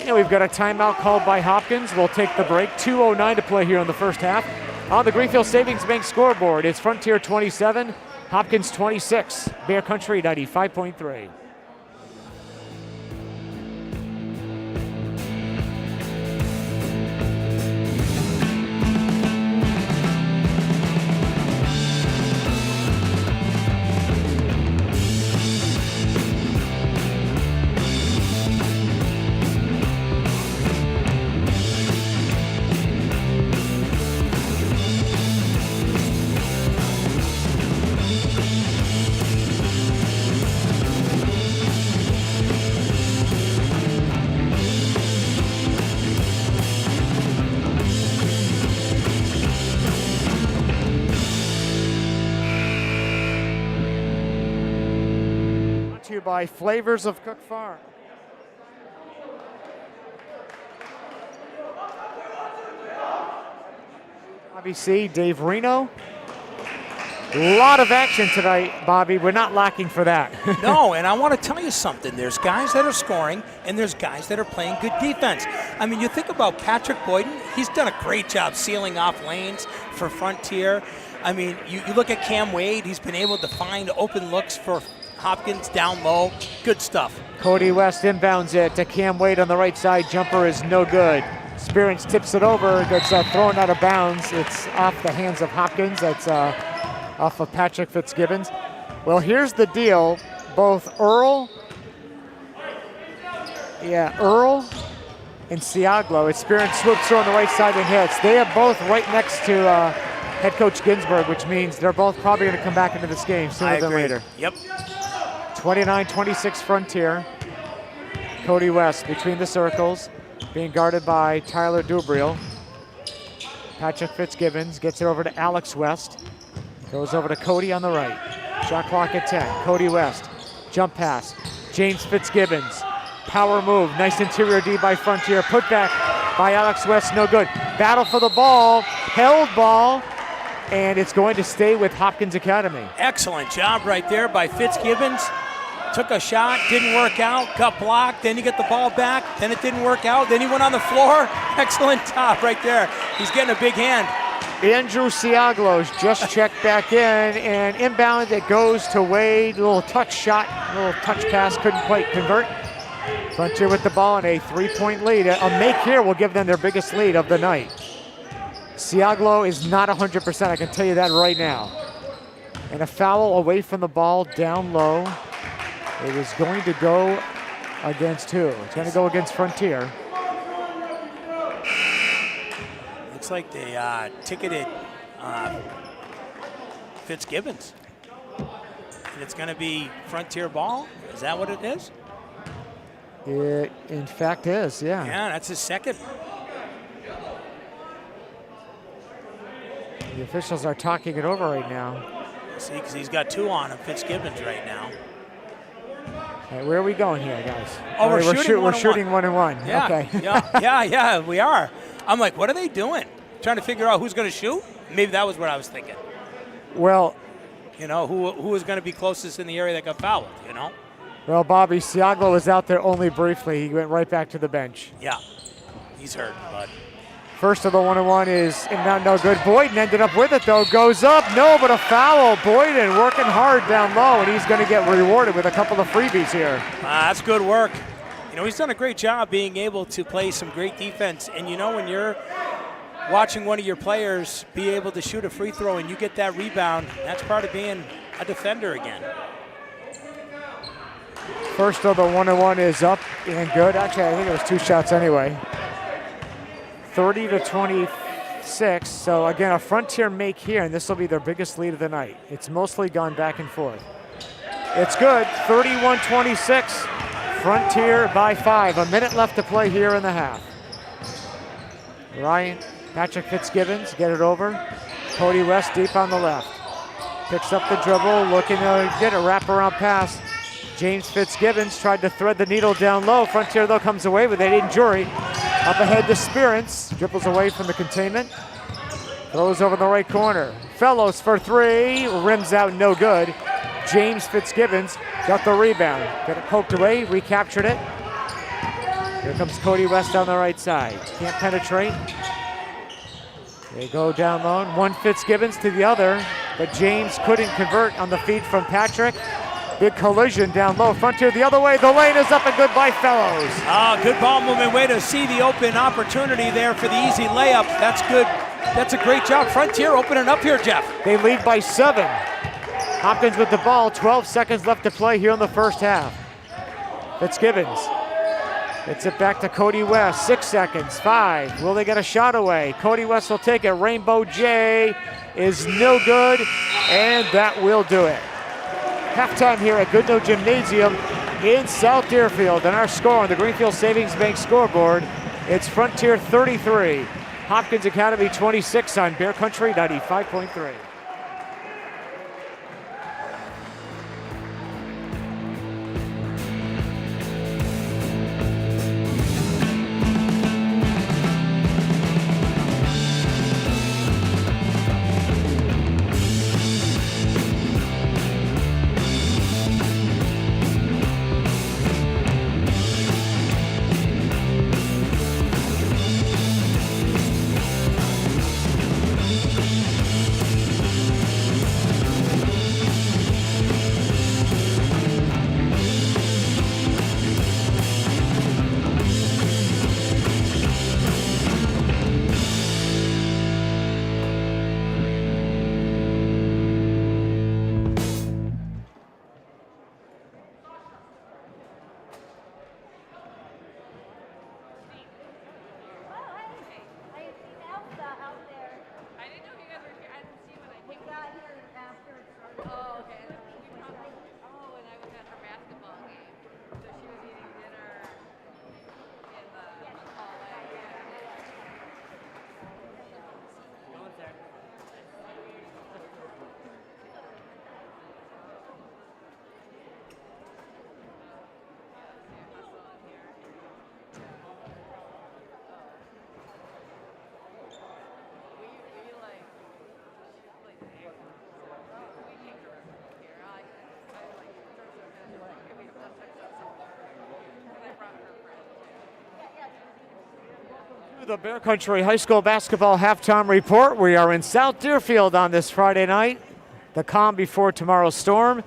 And we've got a timeout called by Hopkins. We'll take the break. 2:09 to play here in the first half. On the Greenfield Savings Bank scoreboard, it's Frontier 27, Hopkins 26, Bear Country 95.3. By Flavors of Cook Farm. Bobby C, Dave Reno. A lot of action tonight, Bobby. We're not lacking for that. No, and I want to tell you something. There's guys that are scoring, and there's guys that are playing good defense. I mean, you think about Patrick Boyden. He's done a great job sealing off lanes for Frontier. I mean, you look at Cam Wade. He's been able to find open looks for Hopkins down low. Good stuff. Cody West inbounds it to Cam Wade on the right side. Jumper is no good. Spirance tips it over. That's thrown out of bounds. It's off the hands of Hopkins. That's off of Patrick Fitzgibbons. Well, here's the deal. Both Earl and Siaglo. It's Spirance swoops through on the right side and hits. They are both right next to head coach Ginsberg, which means they're both probably going to come back into this game sooner than later. Yep. 29-26 Frontier. Cody West between the circles, being guarded by Tyler Dubriel. Patrick Fitzgibbons gets it over to Alex West. Goes over to Cody on the right. Shot clock at 10. Cody West, jump pass. James Fitzgibbons, power move. Nice interior D by Frontier. Put back by Alex West, no good. Battle for the ball, held ball, and it's going to stay with Hopkins Academy. Excellent job right there by Fitzgibbons. Took a shot, didn't work out, got blocked, then he got the ball back, then it didn't work out, then he went on the floor. Excellent job right there. He's getting a big hand. Andrew Siaglo's just checked back in, and inbound it goes to Wade. Little touch shot, little touch pass, couldn't quite convert. Frontier with the ball and a 3-point lead. A make here will give them their biggest lead of the night. Siaglo is not 100%, I can tell you that right now. And a foul away from the ball, down low. It is going to go against who? It's going to go against Frontier. Looks like they ticketed Fitzgibbons. And it's going to be Frontier ball? Is that what it is? It, in fact, is, yeah. Yeah, that's his second. The officials are talking it over right now. See, because he's got 2 on him, Fitzgibbons right now. All right, where are we going here, guys? Oh, right, we're shooting 1-1. Yeah, Okay. yeah, we are. I'm like, what are they doing? Trying to figure out who's going to shoot? Maybe that was what I was thinking. Well, You know, who was going to be closest in the area that got fouled, you know? well, Bobby, Siaglo was out there only briefly. He went right back to the bench. Yeah, he's hurt, bud. First of the 1-1 is not no good. Boyden ended up with it, though. Goes up. No, but a foul. Boyden working hard down low, and he's going to get rewarded with a couple of freebies here. That's good work. You know, he's done a great job being able to play some great defense. And, you know, when you're watching one of your players be able to shoot a free throw and you get that rebound, that's part of being a defender again. First of the 1-1 is up and good. Actually, I think it was 2 shots anyway. 30-26. So again, a Frontier make here, and this will be their biggest lead of the night. It's mostly gone back and forth. It's good. 31-26. Frontier by 5. A minute left to play here in the half. Patrick Fitzgibbons get it over. Cody West deep on the left. Picks up the dribble, looking to get a wraparound pass. James Fitzgibbons tried to thread the needle down low. Frontier, though, comes away with it. Injury. Up ahead to Spearance. Dribbles away from the containment. Throws over the right corner. Fellows for 3. Rims out, no good. James Fitzgibbons got the rebound. Got it poked away, recaptured it. Here comes Cody West on the right side. Can't penetrate. They go down low. One Fitzgibbons to the other, but James couldn't convert on the feed from Patrick. Big collision down low. Frontier the other way. The lane is up and good by Fellows. Good ball movement. Way to see the open opportunity there for the easy layup. That's good. That's a great job. Frontier opening up here, Jeff. They lead by 7. Hopkins with the ball. 12 seconds left to play here in the first half. Fitzgibbons. Gets it back to Cody West. 6 seconds. 5. Will they get a shot away? Cody West will take it. Rainbow J is no good, and that will do it. Halftime here at Goodnow Gymnasium in South Deerfield. And our score on the Greenfield Savings Bank scoreboard, it's Frontier 33, Hopkins Academy 26 on Bear Country 95.3. The Bear Country High School basketball halftime report. We are in South Deerfield on this Friday night, the calm before tomorrow's storm.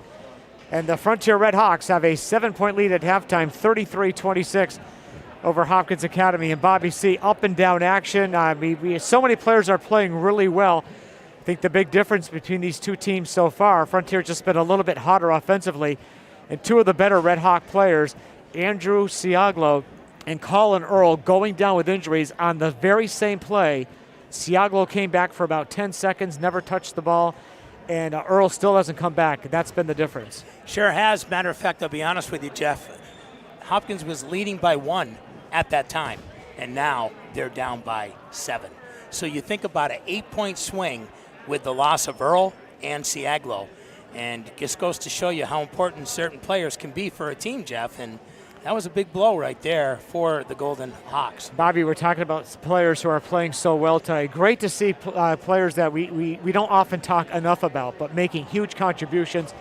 And the Frontier Red Hawks have a 7-point lead at halftime, 33-26 over Hopkins Academy. And Bobby C, up and down action. So many players are playing really well. I think the big difference between these two teams so far, Frontier just been a little bit hotter offensively. And 2 of the better Red Hawk players, Andrew Siaglo and Colin Earl, going down with injuries on the very same play. Siaglo came back for about 10 seconds, never touched the ball, and Earl still hasn't come back. That's been the difference. Sure has. Matter of fact, I'll be honest with you, Jeff. Hopkins was leading by 1 at that time, and now they're down by 7. So you think about an 8-point swing with the loss of Earl and Siaglo, and it just goes to show you how important certain players can be for a team, Jeff. And That was a big blow right there for the Golden Hawks. Bobby, we're talking about players who are playing so well tonight. Great to see players that we don't often talk enough about, but making huge contributions.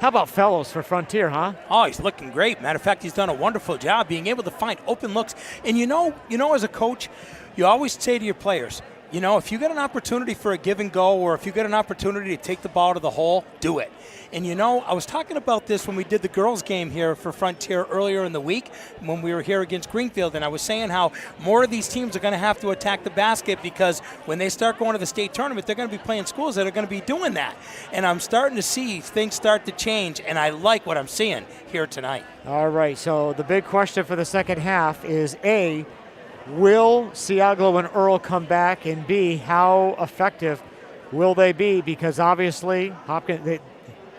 How about Fellows for Frontier, huh? Oh, he's looking great. Matter of fact, he's done a wonderful job being able to find open looks. And you know, as a coach, you always say to your players, you know, if you get an opportunity for a give and go, or if you get an opportunity to take the ball to the hole, do it. And you know, I was talking about this when we did the girls game here for Frontier earlier in the week when we were here against Greenfield, and I was saying how more of these teams are going to have to attack the basket because when they start going to the state tournament, they're going to be playing schools that are going to be doing that. And I'm starting to see things start to change, and I like what I'm seeing here tonight. All right, so the big question for the second half is A, will Siaglo and Earl come back, and B, how effective will they be? Because obviously Hopkins,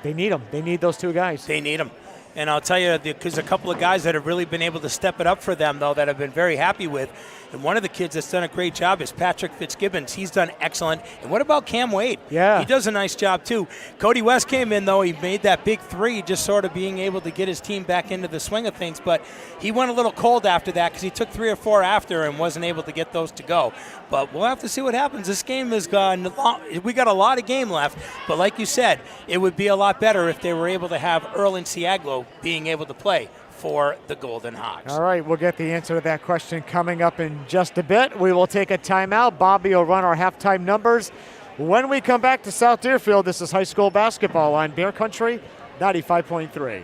they need them. They need those two guys. They need them. And I'll tell you, there's a couple of guys that have really been able to step it up for them, though, that I've been very happy with. And one of the kids that's done a great job is Patrick Fitzgibbons. He's done excellent. And what about Cam Wade? Yeah. He does a nice job, too. Cody West came in, though. He made that big three, just sort of being able to get his team back into the swing of things. But he went a little cold after that because he took 3 or 4 after and wasn't able to get those to go. But we'll have to see what happens. This game has gone long. We got a lot of game left. But like you said, it would be a lot better if they were able to have Earl and Siaglo being able to play for the Golden Hawks. All right, we'll get the answer to that question coming up in just a bit. We will take a timeout. Bobby will run our halftime numbers. When we come back to South Deerfield, this is high school basketball on Bear Country 95.3.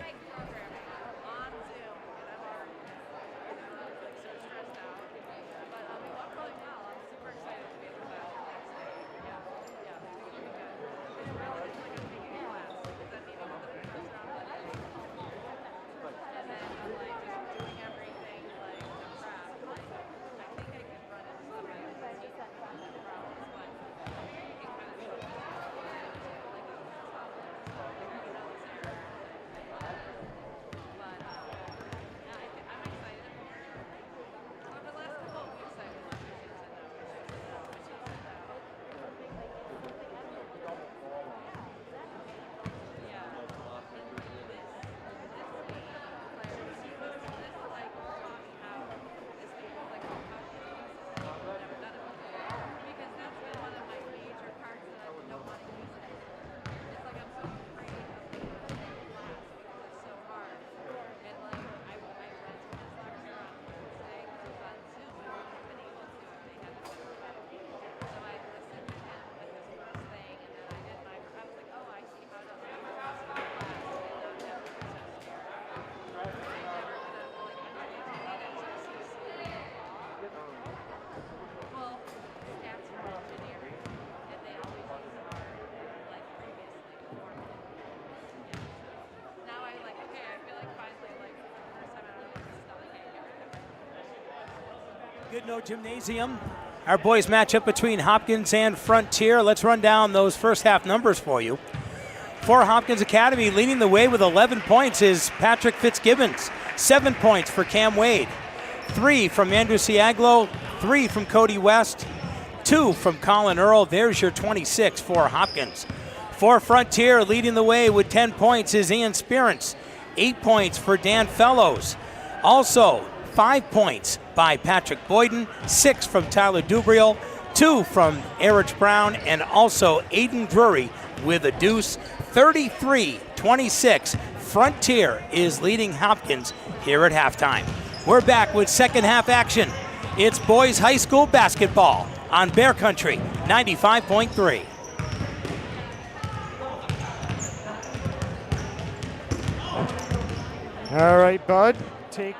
Goodnoe Gymnasium. Our boys match up between Hopkins and Frontier. Let's run down those first half numbers for you. For Hopkins Academy, leading the way with 11 points is Patrick Fitzgibbons. 7 points for Cam Wade. 3 from Andrew Siaglo. 3 from Cody West. 2 from Colin Earl. There's your 26 for Hopkins. For Frontier, leading the way with 10 points is Ian Spearance. 8 points for Dan Fellows. Also, 5 points by Patrick Boyden, 6 from Tyler Dubriel, 2 from Erich Brown, and also Aiden Drury with a deuce. 33-26. Frontier is leading Hopkins here at halftime. We're back with second half action. It's boys high school basketball on Bear Country 95.3. All right, Bud, take.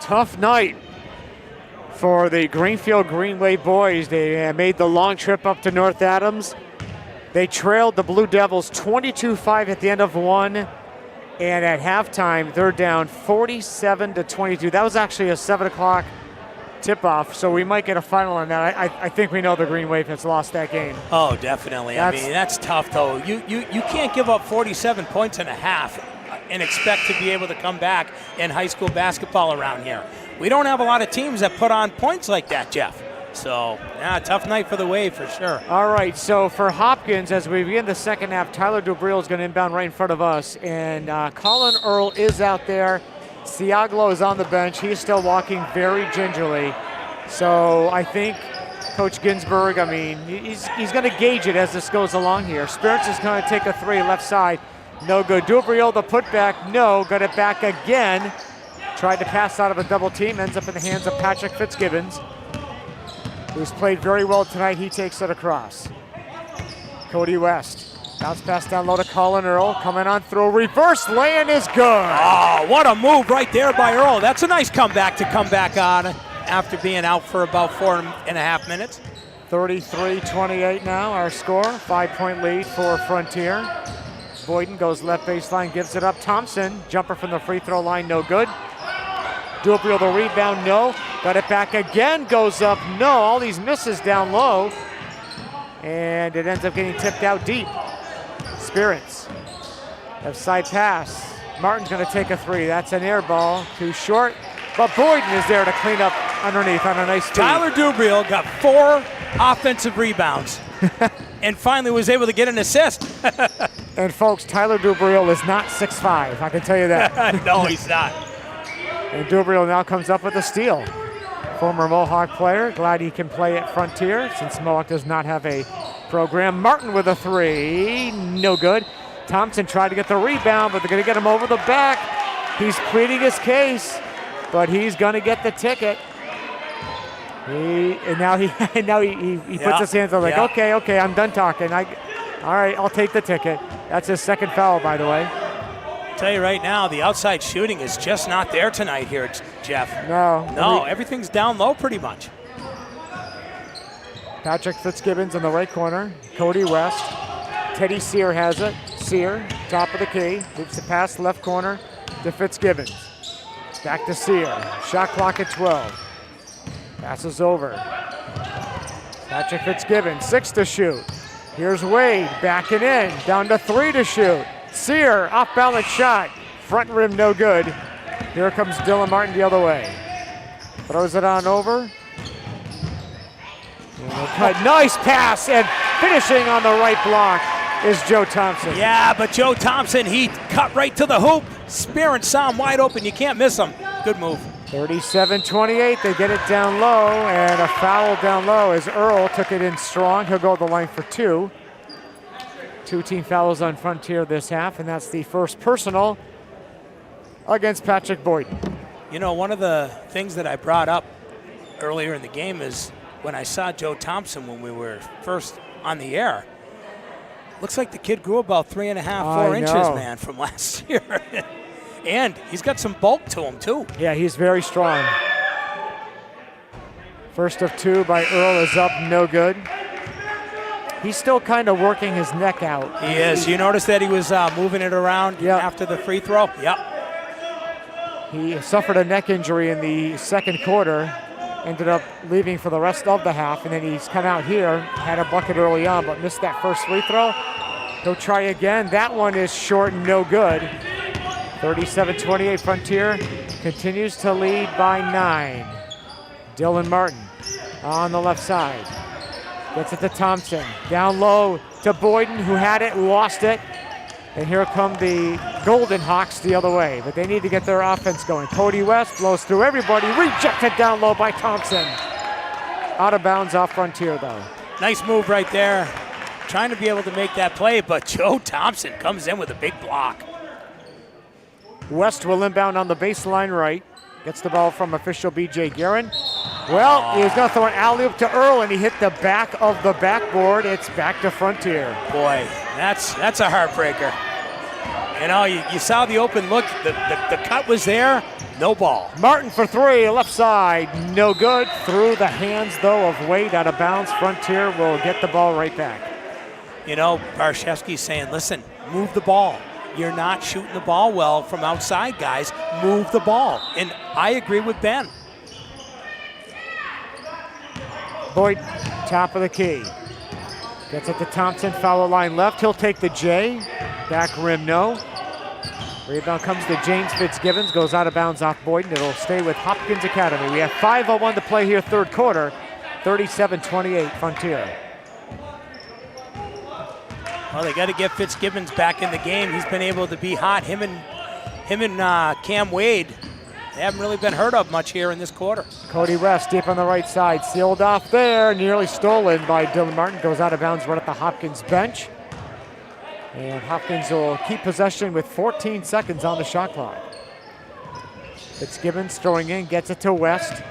Tough night for the Greenfield Greenway boys. They made the long trip up to North Adams. They trailed the Blue Devils 22-5 at the end of one, and at halftime they're down 47-22. That was actually a 7 o'clock tip-off, so we might get a final on that. I think we know the Green Wave has lost that game. Oh, definitely. That's tough, though. You can't give up 47 points and a half and expect to be able to come back in high school basketball around here. We don't have a lot of teams that put on points like that, Jeff. So, yeah, tough night for the Wave for sure. All right, so for Hopkins, as we begin the second half, Tyler Dubril is going to inbound right in front of us, and Colin Earl is out there. Siaglo is on the bench. He's still walking very gingerly. So I think Coach Ginsburg, he's going to gauge it as this goes along here. Spirits is going to take a three left side. No good. Dubril, the putback, no. Got it back again. Tried to pass out of a double team. Ends up in the hands of Patrick Fitzgibbons, who's played very well tonight. He takes it across. Cody West. Bounce pass down low to Colin Earl. Coming on through. Reverse lay-in is good. Oh, what a move right there by Earl. That's a nice comeback to come back on after being out for about 4.5 minutes. 33-28 now, our score. 5-point lead for Frontier. Boyden goes left baseline, gives it up. Thompson, jumper from the free throw line, no good. Dubril, the rebound, no. Got it back again, goes up, no. All these misses down low. And it ends up getting tipped out deep. Spirits. Left side pass. Martin's going to take a three. That's an air ball. Too short. But Boyden is there to clean up underneath on a nice feed. Tyler Dubril got 4 offensive rebounds and finally was able to get an assist. And folks, Tyler Dubril is not 6'5", I can tell you that. No, he's not. And Dubril now comes up with a steal. Former Mohawk player, glad he can play at Frontier since Mohawk does not have a program. Martin with a three, no good. Thompson tried to get the rebound, but they're going to get him over the back. He's pleading his case, but he's going to get the ticket. He puts his hands up like, okay, I'm done talking. All right, I'll take the ticket. That's his second foul, by the way. I'll tell you right now, the outside shooting is just not there tonight here, Jeff. No, everything's down low pretty much. Patrick Fitzgibbons in the right corner. Cody West. Teddy Sear has it. Sear, top of the key. Loops the pass left corner to Fitzgibbons. Back to Sear. Shot clock at 12. Passes over. Patrick Fitzgibbons, 6 to shoot. Here's Wade, backing in. Down to 3 to shoot. Sear, off balance shot. Front rim, no good. Here comes Dylan Martin the other way. Throws it on over. Nice pass, and finishing on the right block is Joe Thompson. Yeah, but Joe Thompson, he cut right to the hoop. Spear saw him wide open. You can't miss him. Good move. 37-28, they get it down low, and a foul down low as Earl took it in strong. He'll go to the line for 2. 2 team fouls on Frontier this half, and that's the first personal against Patrick Boyden. You know, one of the things that I brought up earlier in the game is when I saw Joe Thompson when we were first on the air. Looks like the kid grew about 3.5, 4 inches, man, from last year. And he's got some bulk to him, too. Yeah, he's very strong. First of 2 by Earl is up, no good. He's still kind of working his neck out. He is. You notice that he was moving it around after the free throw? Yep. He suffered a neck injury in the second quarter, ended up leaving for the rest of the half, and then he's come out here, had a bucket early on, but missed that first free throw. He'll try again. That one is short and no good. 37-28, Frontier continues to lead by 9. Dylan Martin on the left side. Gets it to Thompson. Down low to Boyden, who had it, lost it. And here come the Golden Hawks the other way, but they need to get their offense going. Cody West blows through everybody, rejected down low by Thompson. Out of bounds off Frontier, though. Nice move right there. Trying to be able to make that play, but Joe Thompson comes in with a big block. West will inbound on the baseline right. Gets the ball from official B.J. Guerin. Well, he was going to throw an alley-oop to Earl, and he hit the back of the backboard. It's back to Frontier. Boy, that's a heartbreaker. You know, you saw the open look. The cut was there, No ball. Martin for three, left side, no good. Through the hands, though, of Wade, out of bounds. Frontier will get the ball right back. You know, Barshevsky's saying, listen, move the ball. You're not shooting the ball well from outside, guys. Move the ball. And I agree with Ben. Boyd, top of the key. Gets it to Thompson, foul line left. He'll take the J. Back rim, no. Rebound comes to James Fitzgibbons, goes out of bounds off Boyden. It'll stay with Hopkins Academy. We have 5:01 to play here, third quarter. 37-28, Frontier. Well, they got to get Fitzgibbons back in the game. He's been able to be hot. Him and Cam Wade, they haven't really been heard of much here in this quarter. Cody West deep on the right side, sealed off there, nearly stolen by Dylan Martin. Goes out of bounds right at the Hopkins bench. And Hopkins will keep possession with 14 seconds on the shot clock. Fitzgibbons throwing in, gets it to West.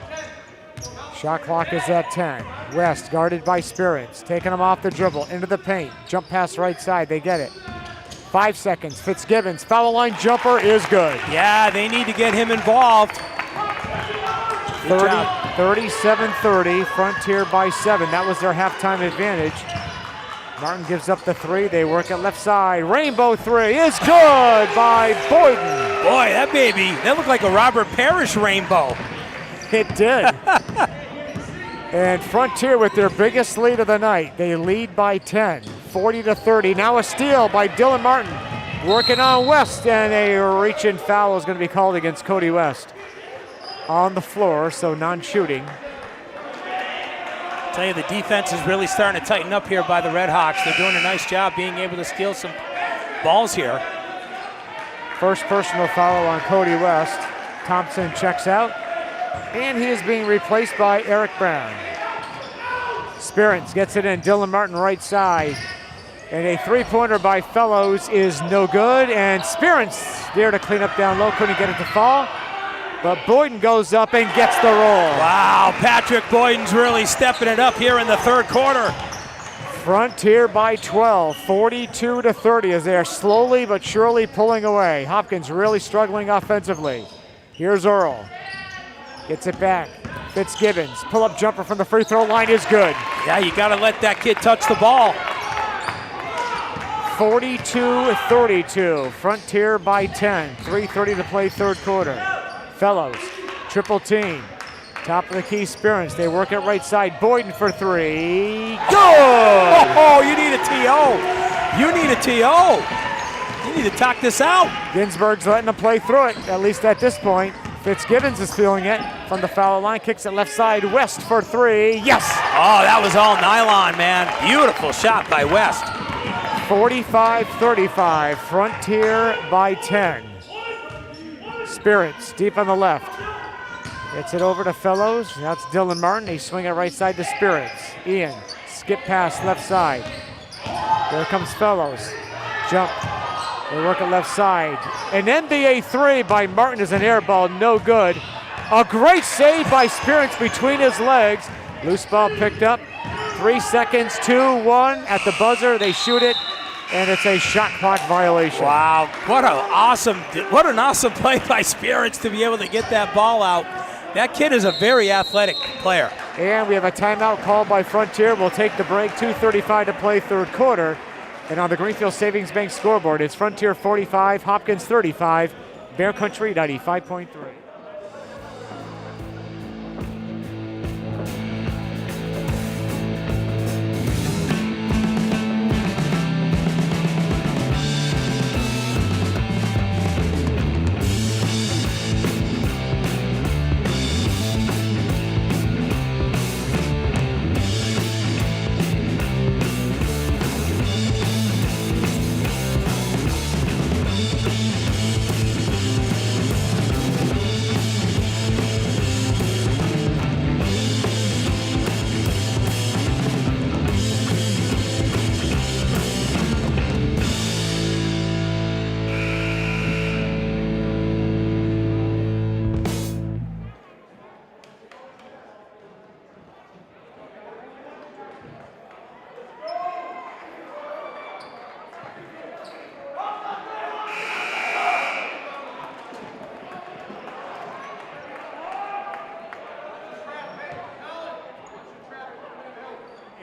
Shot clock is at 10. West guarded by Spirits, taking him off the dribble, into the paint. Jump pass right side, they get it. 5 seconds, Fitzgibbons, foul line jumper is good. Yeah, they need to get him involved. 37-30, Frontier by 7. That was their halftime advantage. Martin gives up the three. They work it left side. Rainbow three is good by Boyden. Boy, that baby, that looked like a Robert Parrish rainbow. It did. And Frontier with their biggest lead of the night. They lead by 10, 40-30. Now a steal by Dylan Martin. Working on West, and a reach-in foul is going to be called against Cody West. On the floor, so non-shooting. Tell you, the defense is really starting to tighten up here by the Red Hawks. They're doing a nice job being able to steal some balls here. First personal foul on Cody West. Thompson checks out, and he is being replaced by Eric Brown. Spirits gets it in, Dylan Martin right side. And a three-pointer by Fellows is no good, and Spirits there to clean up down low, couldn't get it to fall. But Boyden goes up and gets the roll. Wow, Patrick Boyden's really stepping it up here in the third quarter. Frontier by 12, 42-30 as they are slowly but surely pulling away. Hopkins really struggling offensively. Here's Earl. Gets it back. Fitzgibbons, pull-up jumper from the free throw line is good. Yeah, you got to let that kid touch the ball. 42-32, Frontier by 10, 3:30 to play third quarter. Fellows, triple team. Top of the key, Spirits. They work it right side. Boyden for three. Good! Oh, you need a TO. You need a TO. You need to talk this out. Ginsburg's letting them play through it, at least at this point. Fitzgibbons is feeling it from the foul line. Kicks it left side. West for three. Yes! Oh, that was all nylon, man. Beautiful shot by West. 45-35, Frontier by 10. Spirits deep on the left. Gets it over to Fellows. That's Dylan Martin. They swing it right side to Spirits. Ian, skip pass left side. There comes Fellows. Jump. They work it left side. An NBA three by Martin is an air ball, no good. A great save by Spirits between his legs. Loose ball picked up. 3 seconds, 2-1 at the buzzer. They shoot it, and it's a shot clock violation. Wow, what an awesome play by Spirits to be able to get that ball out. That kid is a very athletic player. And we have a timeout called by Frontier. We'll take the break. 2:35 to play third quarter. And on the Greenfield Savings Bank scoreboard, it's Frontier 45, Hopkins 35, Bear Country 95.3.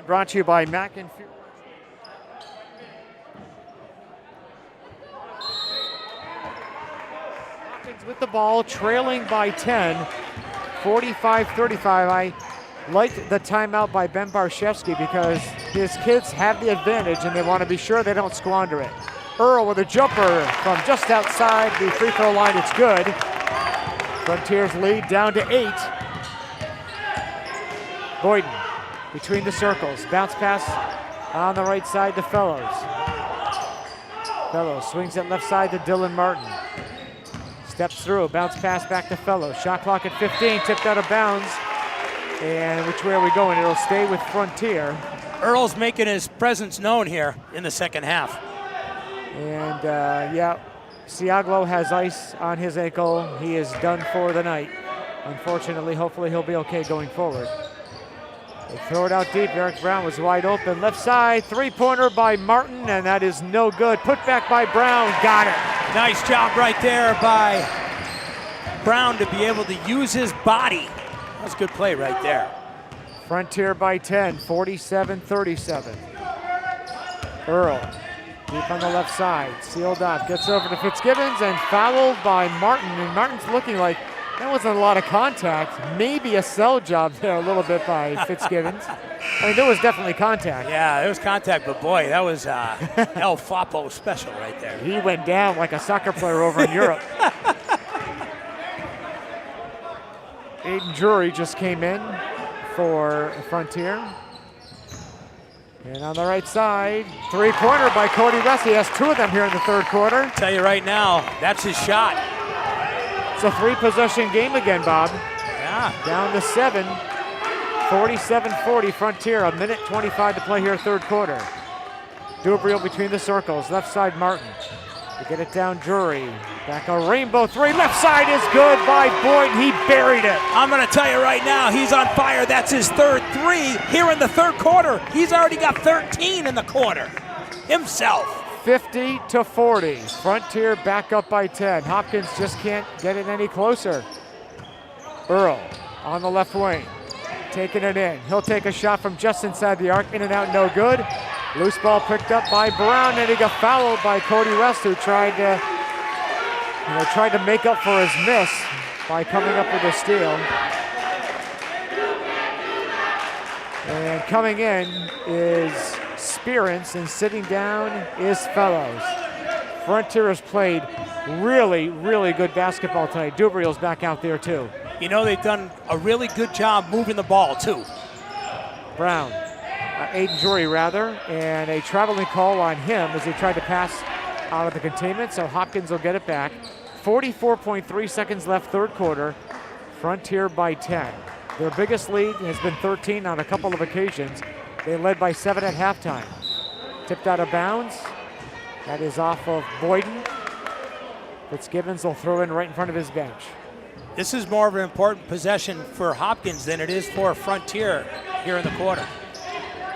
brought to you by Mac and Fury. Hopkins with the ball, trailing by 10, 45-35. I liked the timeout by Ben Barshevsky because his kids have the advantage and they want to be sure they don't squander it. Earl with a jumper from just outside the free throw line. It's good. Frontiers lead down to 8. Boyden between the circles. Bounce pass on the right side to Fellows. Fellows swings it left side to Dylan Martin. Steps through, bounce pass back to Fellows. Shot clock at 15, tipped out of bounds. And which way are we going? It'll stay with Frontier. Earl's making his presence known here in the second half. And yeah, Siaglo has ice on his ankle. He is done for the night. Unfortunately, hopefully he'll be okay going forward. They throw it out deep. Eric Brown was wide open. Left side, three-pointer by Martin, and that is no good. Put back by Brown, got it. Nice job right there by Brown to be able to use his body. That was a good play right there. Frontier by 10, 47-37. Earl, deep on the left side, sealed off, gets over to Fitzgibbons and fouled by Martin. And Martin's looking like that wasn't a lot of contact. Maybe a sell job there a little bit by Fitzgibbons. I mean, there was definitely contact. Yeah, there was contact, but boy, that was El Fapo special right there. He went down like a soccer player over in Europe. Aiden Drury just came in for Frontier. And on the right side, three-pointer by Cody West. He has 2 of them here in the third quarter. Tell you right now, that's his shot. It's a 3-possession game again, Bob. Yeah. Down to 7, 47-40 Frontier, 1:25 to play here, third quarter. Dubriel between the circles, left side Martin. To get it down, Drury. Back a rainbow three, left side is good by Boyd. He buried it. I'm going to tell you right now, he's on fire. That's his third 3 here in the third quarter. He's already got 13 in the quarter himself. 50-40. Frontier back up by 10. Hopkins just can't get it any closer. Earl on the left wing, taking it in. He'll take a shot from just inside the arc, in and out, no good. Loose ball picked up by Brown, and he got fouled by Cody West, who tried to make up for his miss by coming up with a steal. And coming in is Spearance, and sitting down is Fellows. Frontier has played really, really good basketball tonight. Dubriel's back out there too. You know, they've done a really good job moving the ball too. Brown, Aiden Drury rather, and a traveling call on him as he tried to pass out of the containment, so Hopkins will get it back. 44.3 seconds left, third quarter. Frontier by 10. Their biggest lead has been 13 on a couple of occasions. They led by 7 at halftime. Tipped out of bounds. That is off of Boyden. Fitzgibbons will throw in right in front of his bench. This is more of an important possession for Hopkins than it is for Frontier here in the quarter.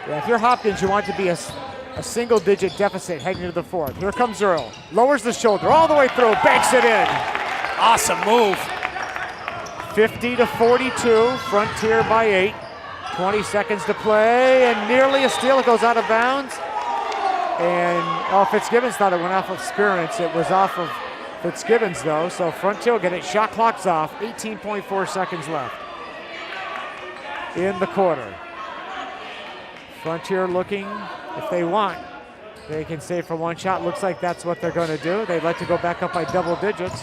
Yeah, if you're Hopkins, you want to be a single-digit deficit heading into the fourth. Here comes Earl. Lowers the shoulder all the way through, banks it in. Awesome move. 50-42, Frontier by 8. 20 seconds to play, and nearly a steal. It goes out of bounds. And Fitzgibbons thought it went off of Spearance. It was off of Fitzgibbons, though, so Frontier will get it. Shot clock's off. 18.4 seconds left in the quarter. Frontier looking, if they want, they can save for one shot. Looks like that's what they're going to do. They'd like to go back up by double digits.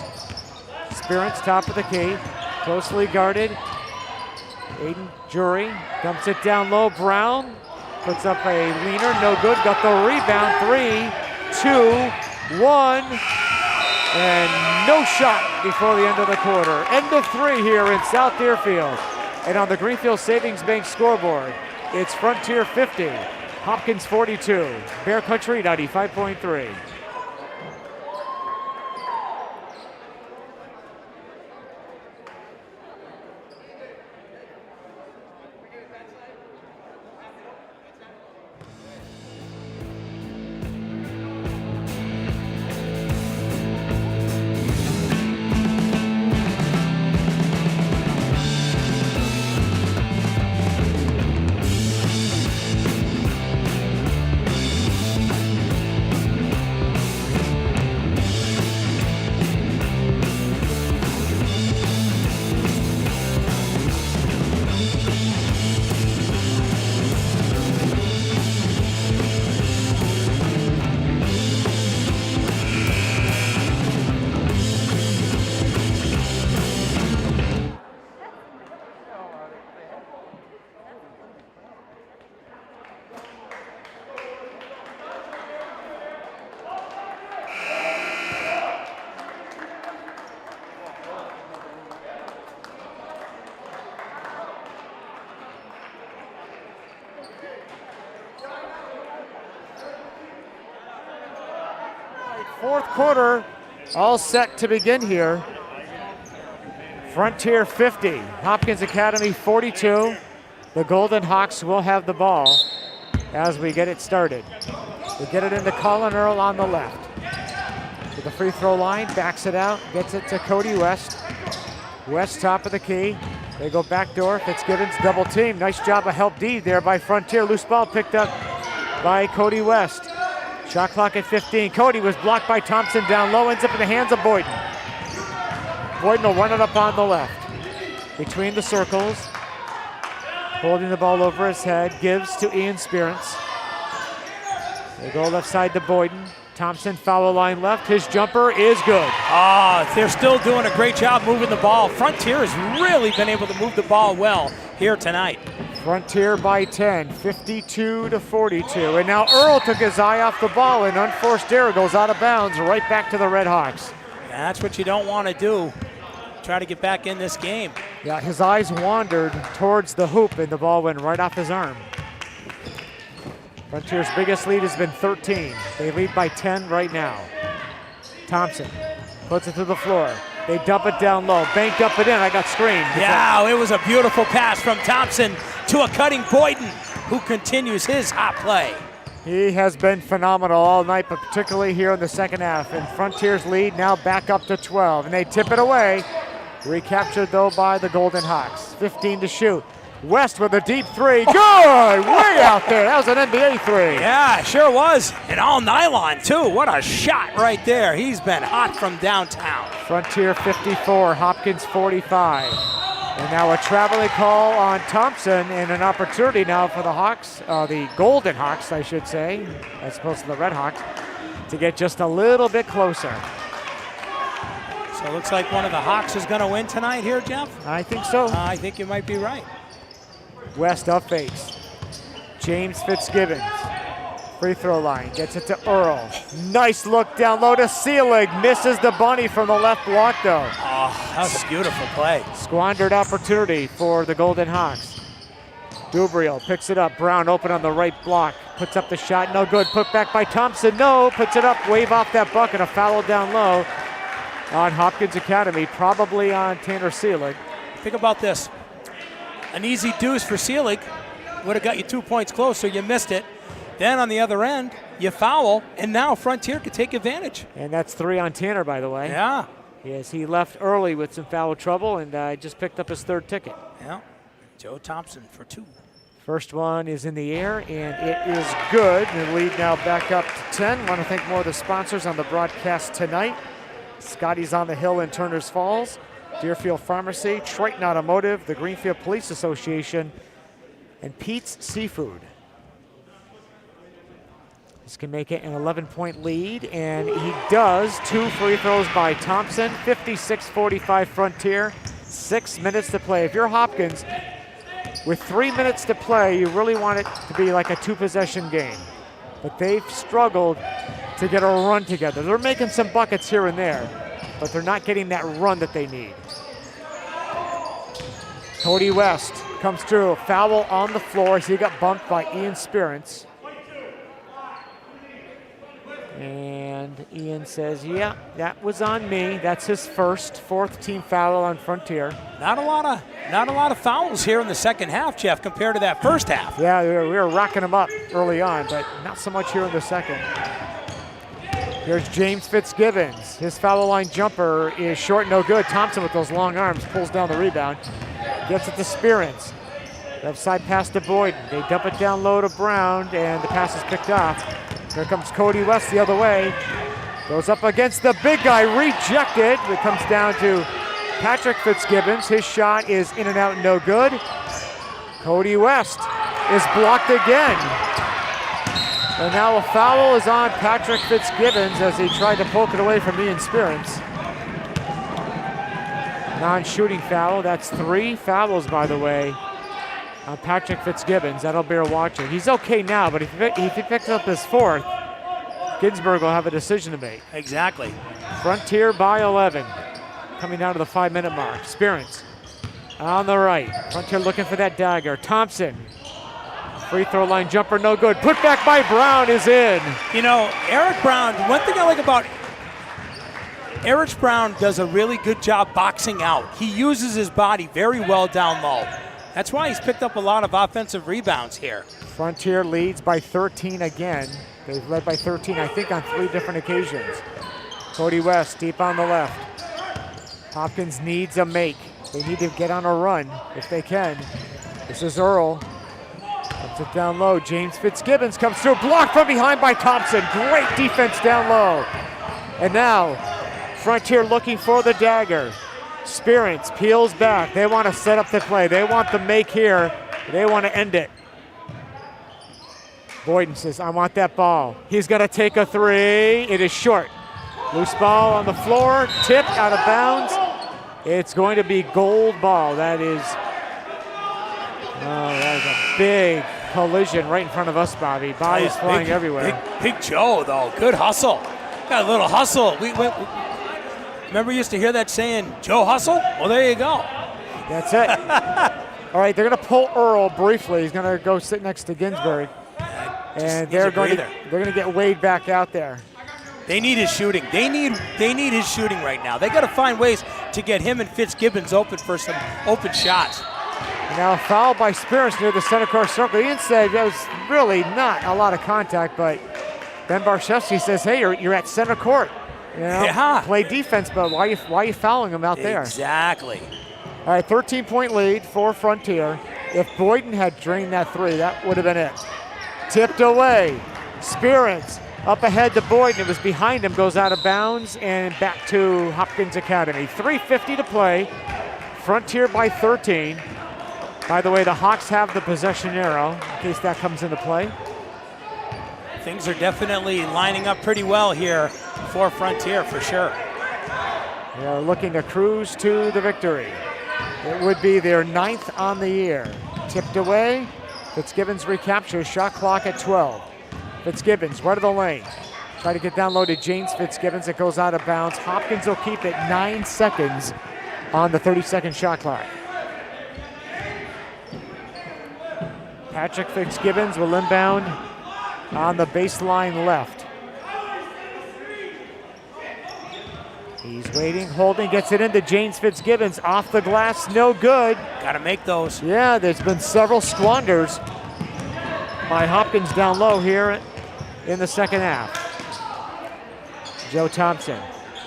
Spearance, top of the key, closely guarded. Aiden Drury dumps it down low. Brown puts up a leaner, no good. Got the rebound. 3, 2, 1, and no shot before the end of the quarter. End of 3 here in South Deerfield. And on the Greenfield Savings Bank scoreboard, it's Frontier 50, Hopkins 42, Bear Country 95.3. Fourth quarter all set to begin here. Frontier 50, Hopkins Academy 42. The Golden Hawks will have the ball as we get it started. We get it into Colin Earl on the left. To the free throw line, backs it out, gets it to Cody West. West top of the key. They go backdoor. Fitzgibbons double team. Nice job of help D there by Frontier. Loose ball picked up by Cody West. Shot clock at 15. Cody was blocked by Thompson down low. Ends up in the hands of Boyden. Boyden will run it up on the left. Between the circles. Holding the ball over his head. Gives to Ian Spearance. They go left side to Boyden. Thompson foul line left. His jumper is good. They're still doing a great job moving the ball. Frontier has really been able to move the ball well here tonight. Frontier by 10, 52-42. And now Earl took his eye off the ball, and unforced error goes out of bounds right back to the Red Hawks. That's what you don't want to do. Try to get back in this game. Yeah, his eyes wandered towards the hoop, and the ball went right off his arm. Frontier's biggest lead has been 13. They lead by 10 right now. Thompson puts it to the floor. They dump it down low. Bank dump it in. I got screened. Yeah, it was a beautiful pass from Thompson to a cutting Boyden, who continues his hot play. He has been phenomenal all night, but particularly here in the second half. And Frontier's lead now back up to 12. And they tip it away. Recaptured, though, by the Golden Hawks. 15 to shoot. West with a deep three. Good! Way out there. That was an NBA three. Yeah, sure was. And all nylon, too. What a shot right there. He's been hot from downtown. Frontier 54, Hopkins 45. And now a traveling call on Thompson, and an opportunity now for the Hawks, the Golden Hawks, I should say, as opposed to the Red Hawks, to get just a little bit closer. So it looks like one of the Hawks is going to win tonight here, Jeff? I think so. I think you might be right. West up fakes. James Fitzgibbons. Free throw line. Gets it to Earl. Nice look down low to Seelig. Misses the bunny from the left block, though. Oh, that was a beautiful play. Squandered opportunity for the Golden Hawks. Dubriel picks it up. Brown open on the right block. Puts up the shot. No good. Put back by Thompson. No. Puts it up. Wave off that bucket. A foul down low on Hopkins Academy. Probably on Tanner Seelig. Think about this. An easy deuce for Seelig would have got you 2 points closer. You missed it. Then on the other end, you foul, and now Frontier could take advantage. And that's 3 on Tanner, by the way. Yeah. Yes, he left early with some foul trouble, and just picked up his 3rd ticket. Yeah. Joe Thompson for 2. First one is in the air, and it is good. The lead now back up to 10. Want to thank more of the sponsors on the broadcast tonight. Scotty's on the Hill in Turner's Falls, Deerfield Pharmacy, Triton Automotive, the Greenfield Police Association, and Pete's Seafood. This can make it an 11-point lead, and he does. 2 free throws by Thompson. 56-45 Frontier. 6 minutes to play. If you're Hopkins, with 3 minutes to play, you really want it to be like a 2-possession game. But they've struggled to get a run together. They're making some buckets here and there, but they're not getting that run that they need. Cody West comes through. Foul on the floor as he got bumped by Ian Spearance. And Ian says, yeah, that was on me. That's his first, 4th team foul on Frontier. Not a lot of fouls here in the second half, Jeff, compared to that first half. Yeah, we were rocking them up early on, but not so much here in the second. Here's James Fitzgibbons. His foul line jumper is short, no good. Thompson with those long arms pulls down the rebound. Gets it to Spearance. Left side pass to Boyden. They dump it down low to Brown, and the pass is picked off. Here comes Cody West the other way. Goes up against the big guy, rejected. It comes down to Patrick Fitzgibbons. His shot is in and out, no good. Cody West is blocked again. And now a foul is on Patrick Fitzgibbons as he tried to poke it away from Ian Spearance. Non-shooting foul. That's 3 fouls, by the way, on Patrick Fitzgibbons. That'll bear watching. He's okay now, but if he picks up his 4th, Ginsburg will have a decision to make. Exactly. Frontier by 11. Coming down to the 5-minute mark. Spearance on the right. Frontier looking for that dagger. Thompson. Free throw line jumper, no good. Put back by Brown is in. You know, Eric Brown, one thing I like about Erich Brown does a really good job boxing out. He uses his body very well down low. That's why he's picked up a lot of offensive rebounds here. Frontier leads by 13 again. They've led by 13, I think, on 3 different occasions. Cody West deep on the left. Hopkins needs a make. They need to get on a run if they can. This is Earl. Puts it down low. James Fitzgibbons comes through. Blocked from behind by Thompson. Great defense down low. And now, Frontier looking for the dagger. Spearance peels back. They want to set up the play. They want the make here. They want to end it. Boyden says, I want that ball. He's going to take a 3. It is short. Loose ball on the floor. Tipped out of bounds. It's going to be gold ball. That is a big collision right in front of us, Bobby. Bodies flying everywhere. Big Joe, though. Good hustle. Got a little hustle. Remember you used to hear that saying, Joe Hustle? Well, there you go. That's it. All right, they're going to pull Earl briefly. He's going to go sit next to Ginsburg. And they're going to get Wade back out there. They need his shooting. They need his shooting right now. They got to find ways to get him and Fitzgibbons open for some open shots. Now fouled by Spears near the center court circle. Ian said there was really not a lot of contact, but Ben Barshevsky says, hey, you're at center court. You know, yeah. Play defense, but why are you fouling him out there? Exactly. All right, 13-point lead for Frontier. If Boyden had drained that 3, that would have been it. Tipped away. Spearance up ahead to Boyden. It was behind him, goes out of bounds, and back to Hopkins Academy. 3:50 to play. Frontier by 13. By the way, the Hawks have the possession arrow, in case that comes into play. Things are definitely lining up pretty well here for Frontier, for sure. They are looking to cruise to the victory. It would be their 9th on the year. Tipped away. Fitzgibbons recaptures. Shot clock at 12. Fitzgibbons, right of the lane. Try to get down low to James Fitzgibbons. It goes out of bounds. Hopkins will keep it 9 seconds on the 30-second shot clock. Patrick Fitzgibbons will inbound on the baseline left. He's waiting, holding, gets it into James Fitzgibbons. Off the glass, no good. Got to make those. Yeah, there's been several squanders by Hopkins down low here in the second half. Joe Thompson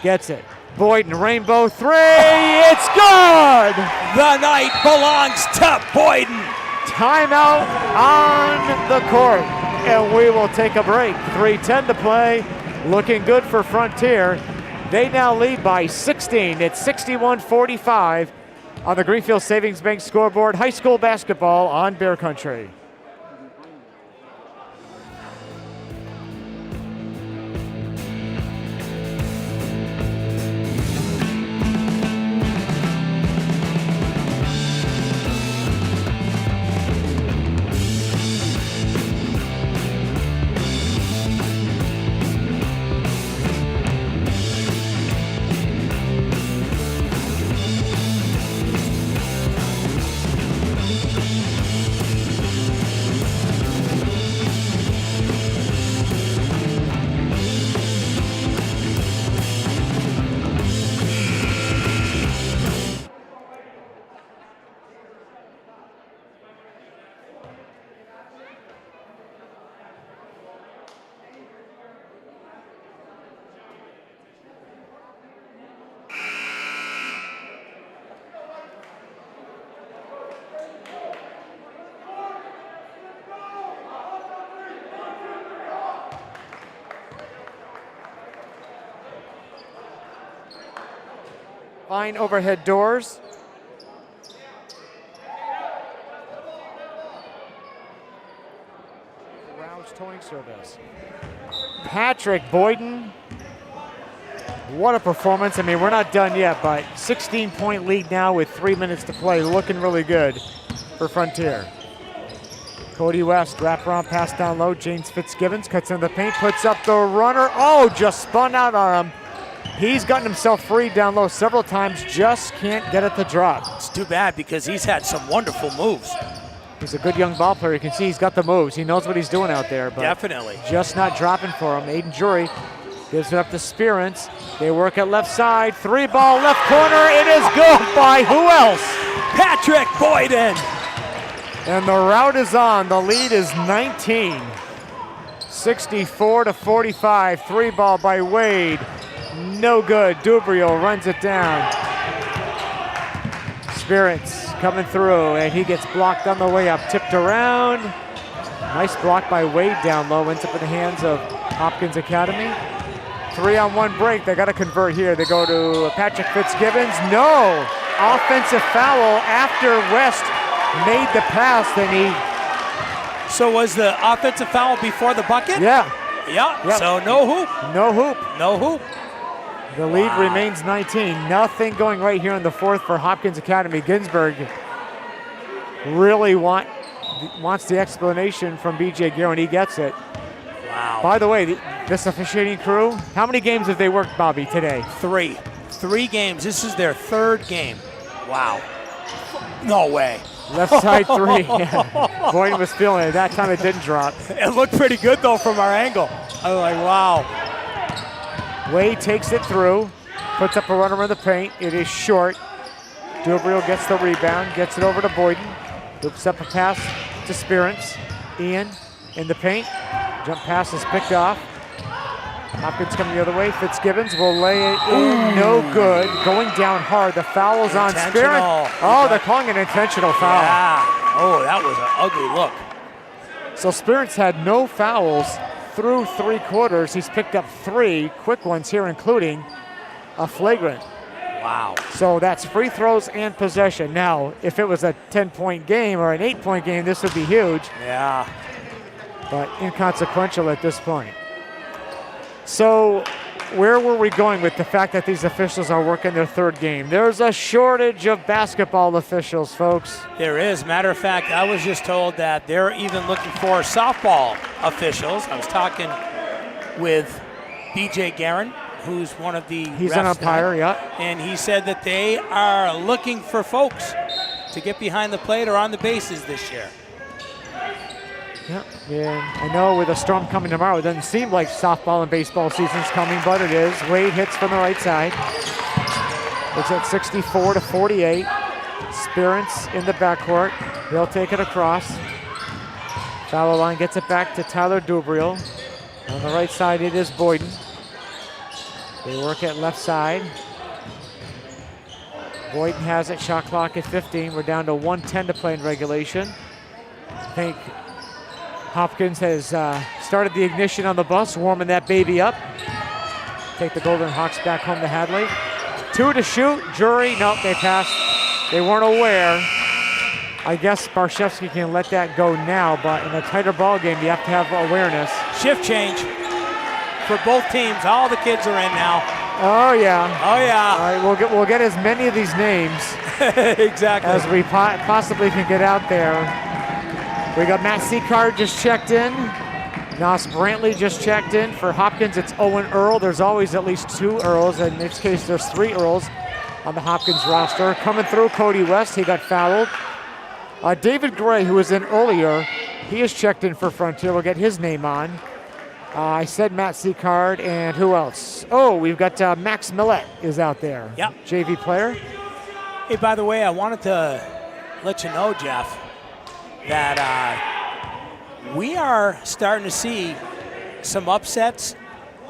gets it. Boyden, rainbow 3, it's good! The night belongs to Boyden. Timeout on the court, and we will take a break. 3:10 to play, looking good for Frontier. They now lead by 16. It's 61-45 on the Greenfield Savings Bank scoreboard. High school basketball on Bear Country. Fine overhead doors. Rouge towing service. Patrick Boyden. What a performance. I mean, we're not done yet, but 16-point lead now with 3 minutes to play. Looking really good for Frontier. Cody West, wraparound pass down low. James Fitzgibbons cuts in the paint, puts up the runner. Oh, just spun out on him. He's gotten himself free down low several times, just can't get it to drop. It's too bad because he's had some wonderful moves. He's a good young ball player. You can see he's got the moves. He knows what he's doing out there, but definitely just not dropping for him. Aiden Jury Gives it up to Spearance. They work at left side. 3-ball left corner. It is good by who else? Patrick Boyden. And the route is on. The lead is 19. 64-45. 3-ball by Wade. No good. Dubriel runs it down. Spearance coming through, and he gets blocked on the way up. Tipped around. Nice block by Wade down low. Ends up in the hands of Hopkins Academy. 3-on-1 break. They got to convert here. They go to Patrick Fitzgibbons. No! Offensive foul after West made the pass. Then he... So was the offensive foul before the bucket? Yeah. Yep. So no hoop. No hoop. No hoop. The lead remains 19. Nothing going right here in the fourth for Hopkins Academy. Ginsburg really wants the explanation from B.J. Guerin. He gets it. Wow. By the way, this officiating crew, how many games have they worked, Bobby, today? 3. 3 games. This is their 3rd game. Wow. No way. Left side 3. Boyden was feeling it. That time it didn't drop. It looked pretty good, though, from our angle. I was like, wow. Wade takes it through, puts up a runner in the paint. It is short. Dubriel gets the rebound, gets it over to Boyden. Loops up a pass to Spearance. Ian in the paint. Jump pass is picked off. Hopkins coming the other way. Fitzgibbons will lay it in. No good. Going down hard. The foul is on Spearance. Oh, they're calling an intentional foul. Yeah. Oh, that was an ugly look. So Spearance had no fouls through 3 quarters. He's picked up 3 quick ones here, including a flagrant. Wow. So that's free throws and possession. Now, if it was a 10-point game or an 8-point game, this would be huge. Yeah. But inconsequential at this point. So where were we going with the fact that these officials are working their 3rd game? There's a shortage of basketball officials, folks. There is. Matter of fact, I was just told that they're even looking for softball officials. I was talking with B.J. Guerin, who's one of the He's refs an umpire, tonight, yeah. and he said that they are looking for folks to get behind the plate or on the bases this year. Yeah, and I know with a storm coming tomorrow, it doesn't seem like softball and baseball season's coming, but it is. Wade hits from the right side. It's at 64-48. Spearance in the backcourt. He'll take it across. Foul line gets it back to Tyler Dubriel. On the right side, it is Boyden. They work at left side. Boyden has it. Shot clock at 15. We're down to 1:10 to play in regulation. I think Hopkins has started the ignition on the bus, warming that baby up. Take the Golden Hawks back home to Hadley. 2 to shoot. Jury, nope, they passed. They weren't aware. I guess Barshevsky can let that go now, but in a tighter ball game, you have to have awareness. Shift change for both teams. All the kids are in now. Oh yeah. Oh yeah. All right, we'll get as many of these names exactly as we possibly can get out there. We got Matt Seacard just checked in. Nos Brantley just checked in. For Hopkins, it's Owen Earl. There's always at least 2 Earls. In this case, there's 3 Earls on the Hopkins roster. Coming through, Cody West. He got fouled. David Gray, who was in earlier, he is checked in for Frontier. We'll get his name on. I said Matt Seacard, and who else? Oh, we've got Max Millette is out there. Yep. JV player. Hey, by the way, I wanted to let you know, Jeff, that we are starting to see some upsets,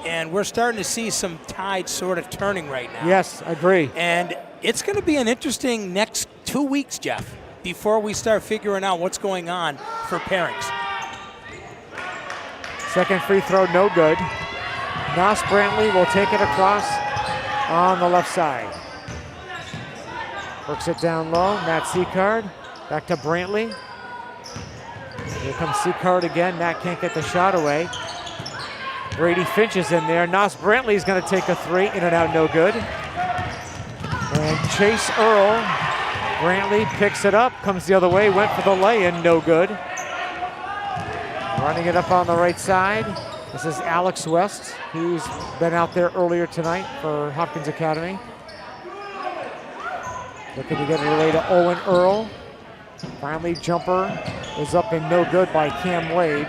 and we're starting to see some tides sort of turning right now. Yes, I agree. And it's going to be an interesting next 2 weeks, Jeff, before we start figuring out what's going on for pairings. Second free throw, no good. Nos Brantley will take it across on the left side. Works it down low. Matt Seacard. Back to Brantley. Here comes Seacard again. Matt can't get the shot away. Brady Finch is in there. Nos Brantley is going to take a 3. In and out, no good. And Chase Earl. Brantley picks it up. Comes the other way. Went for the lay-in, no good. Running it up on the right side. This is Alex West. He's been out there earlier tonight for Hopkins Academy. Looking to get it away to Owen Earl. Finally, jumper is up and no good by Cam Wade.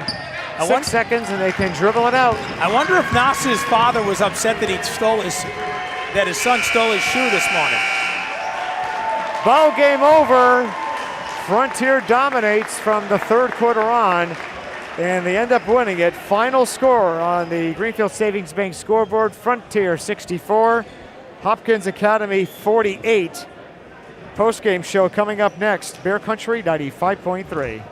6 seconds, and they can dribble it out. I wonder if Nas's father was upset that that his son stole his shoe this morning. Ball game over. Frontier dominates from the third quarter on, and they end up winning it. Final score on the Greenfield Savings Bank scoreboard: Frontier 64, Hopkins Academy 48. Post-game show coming up next. Bear Country 95.3.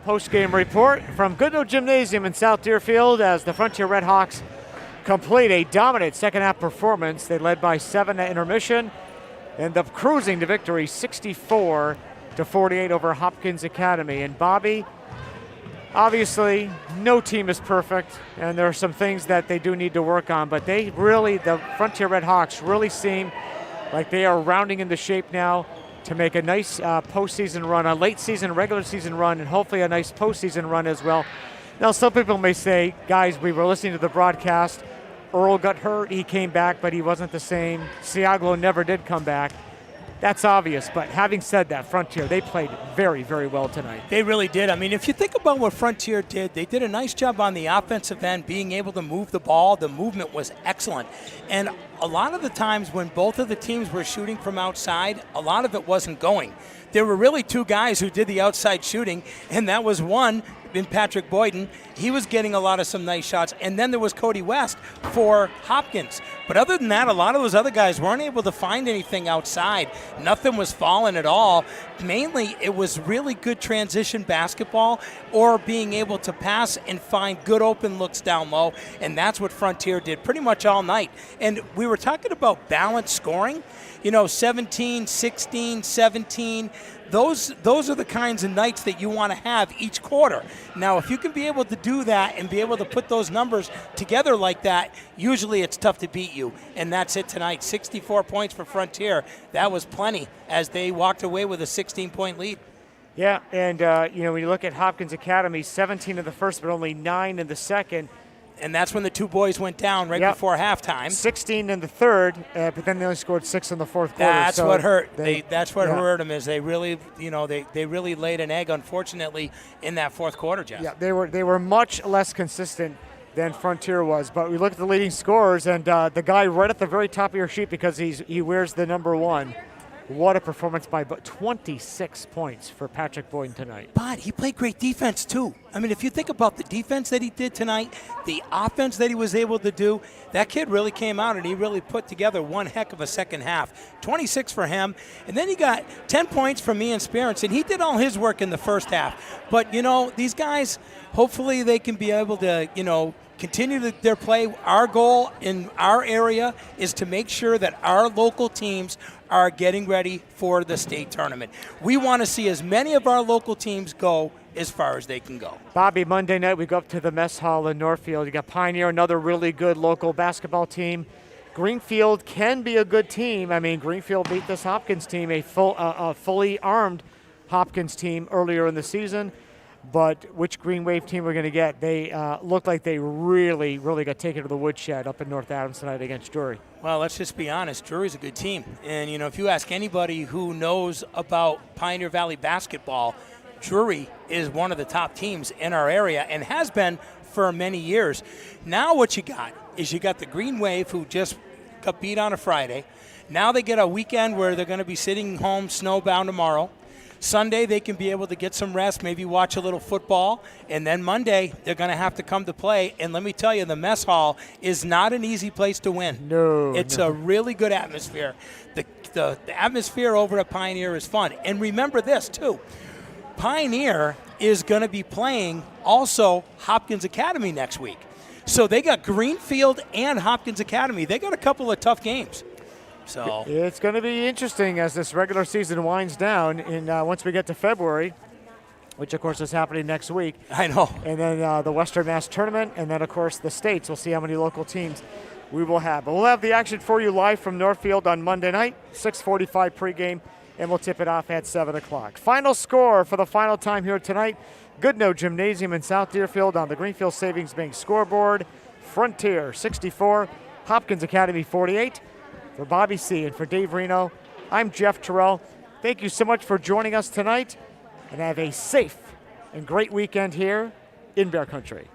Post-game report from Goodnow Gymnasium in South Deerfield as the Frontier Redhawks complete a dominant second-half performance. They led by 7 at intermission, end up cruising to victory 64-48 over Hopkins Academy. And Bobby, obviously, no team is perfect, and there are some things that they do need to work on, but the Frontier Redhawks really seem like they are rounding into shape now to make a nice postseason run, a late season, regular season run, and hopefully a nice postseason run as well. Now, some people may say, guys, we were listening to the broadcast. Earl got hurt, he came back, but he wasn't the same. Siaglo never did come back. That's obvious, but having said that, Frontier, they played very, very well tonight. They really did. I mean, if you think about what Frontier did, they did a nice job on the offensive end, being able to move the ball. The movement was excellent. And a lot of the times when both of the teams were shooting from outside, a lot of it wasn't going. There were really 2 guys who did the outside shooting, and that was one in Patrick Boyden. He was getting a lot of some nice shots. And then there was Cody West for Hopkins. But other than that, a lot of those other guys weren't able to find anything outside. Nothing was falling at all. Mainly, it was really good transition basketball or being able to pass and find good open looks down low. And that's what Frontier did pretty much all night. And we were talking about balanced scoring. 17, 16, 17. Those are the kinds of nights that you want to have each quarter. Now, if you can be able to do that and be able to put those numbers together like that, usually it's tough to beat you. And that's it tonight. 64 points for Frontier. That was plenty as they walked away with a 16-point lead. Yeah, and when you look at Hopkins Academy, 17 in the first, but only 9 in the second. And that's when the 2 boys went down right before halftime. 16 in the third, but then they only scored 6 in the fourth quarter. That's what hurt. That's what hurt them is they really, they really laid an egg, unfortunately, in that fourth quarter, Jeff. Yeah, they were much less consistent than Frontier was. But we look at the leading scorers, and the guy right at the very top of your sheet because he wears the number 1 What a performance by 26 points for Patrick Boyden tonight. But he played great defense, too. I mean, if you think about the defense that he did tonight, the offense that he was able to do, that kid really came out and he really put together one heck of a second half. 26 for him. And then he got 10 points from Ian Sperance, and he did all his work in the first half. But, you know, these guys, hopefully they can be able to, you know, continue their play. Our goal in our area is to make sure that our local teams are getting ready for the state tournament. We want to see as many of our local teams go as far as they can go. Bobby, Monday night we go up to the mess hall in Northfield. You got Pioneer, another really good local basketball team. Greenfield can be a good team. I mean, Greenfield beat this Hopkins team, a fully armed Hopkins team earlier in the season. But which Green Wave team we're going to get? They look like they really got taken to the woodshed up in North Adams tonight against Drury. Well, let's just be honest. Drury's a good team. And, you know, if you ask anybody who knows about Pioneer Valley basketball, Drury is one of the top teams in our area and has been for many years. Now what you got is you got the Green Wave, who just got beat on a Friday. Now they get a weekend where they're going to be sitting home snowbound tomorrow. Sunday, they can be able to get some rest, maybe watch a little football. And then Monday, they're going to have to come to play. And let me tell you, the mess hall is not an easy place to win. No. It's a really good atmosphere. The atmosphere over at Pioneer is fun. And remember this, too. Pioneer is going to be playing also Hopkins Academy next week. So they got Greenfield and Hopkins Academy. They got a couple of tough games. So it's going to be interesting as this regular season winds down. And once we get to February, which of course is happening next week. I know. And then the Western Mass Tournament, and then of course the states. We'll see how many local teams we will have. But we'll have the action for you live from Northfield on Monday night, 6:45 pregame, and we'll tip it off at 7 o'clock. Final score for the final time here tonight. Goodnoe Gymnasium in South Deerfield on the Greenfield Savings Bank scoreboard. Frontier 64, Hopkins Academy 48. For Bobby C. and for Dave Reno, I'm Jeff Terrell. Thank you so much for joining us tonight, and have a safe and great weekend here in Bear Country.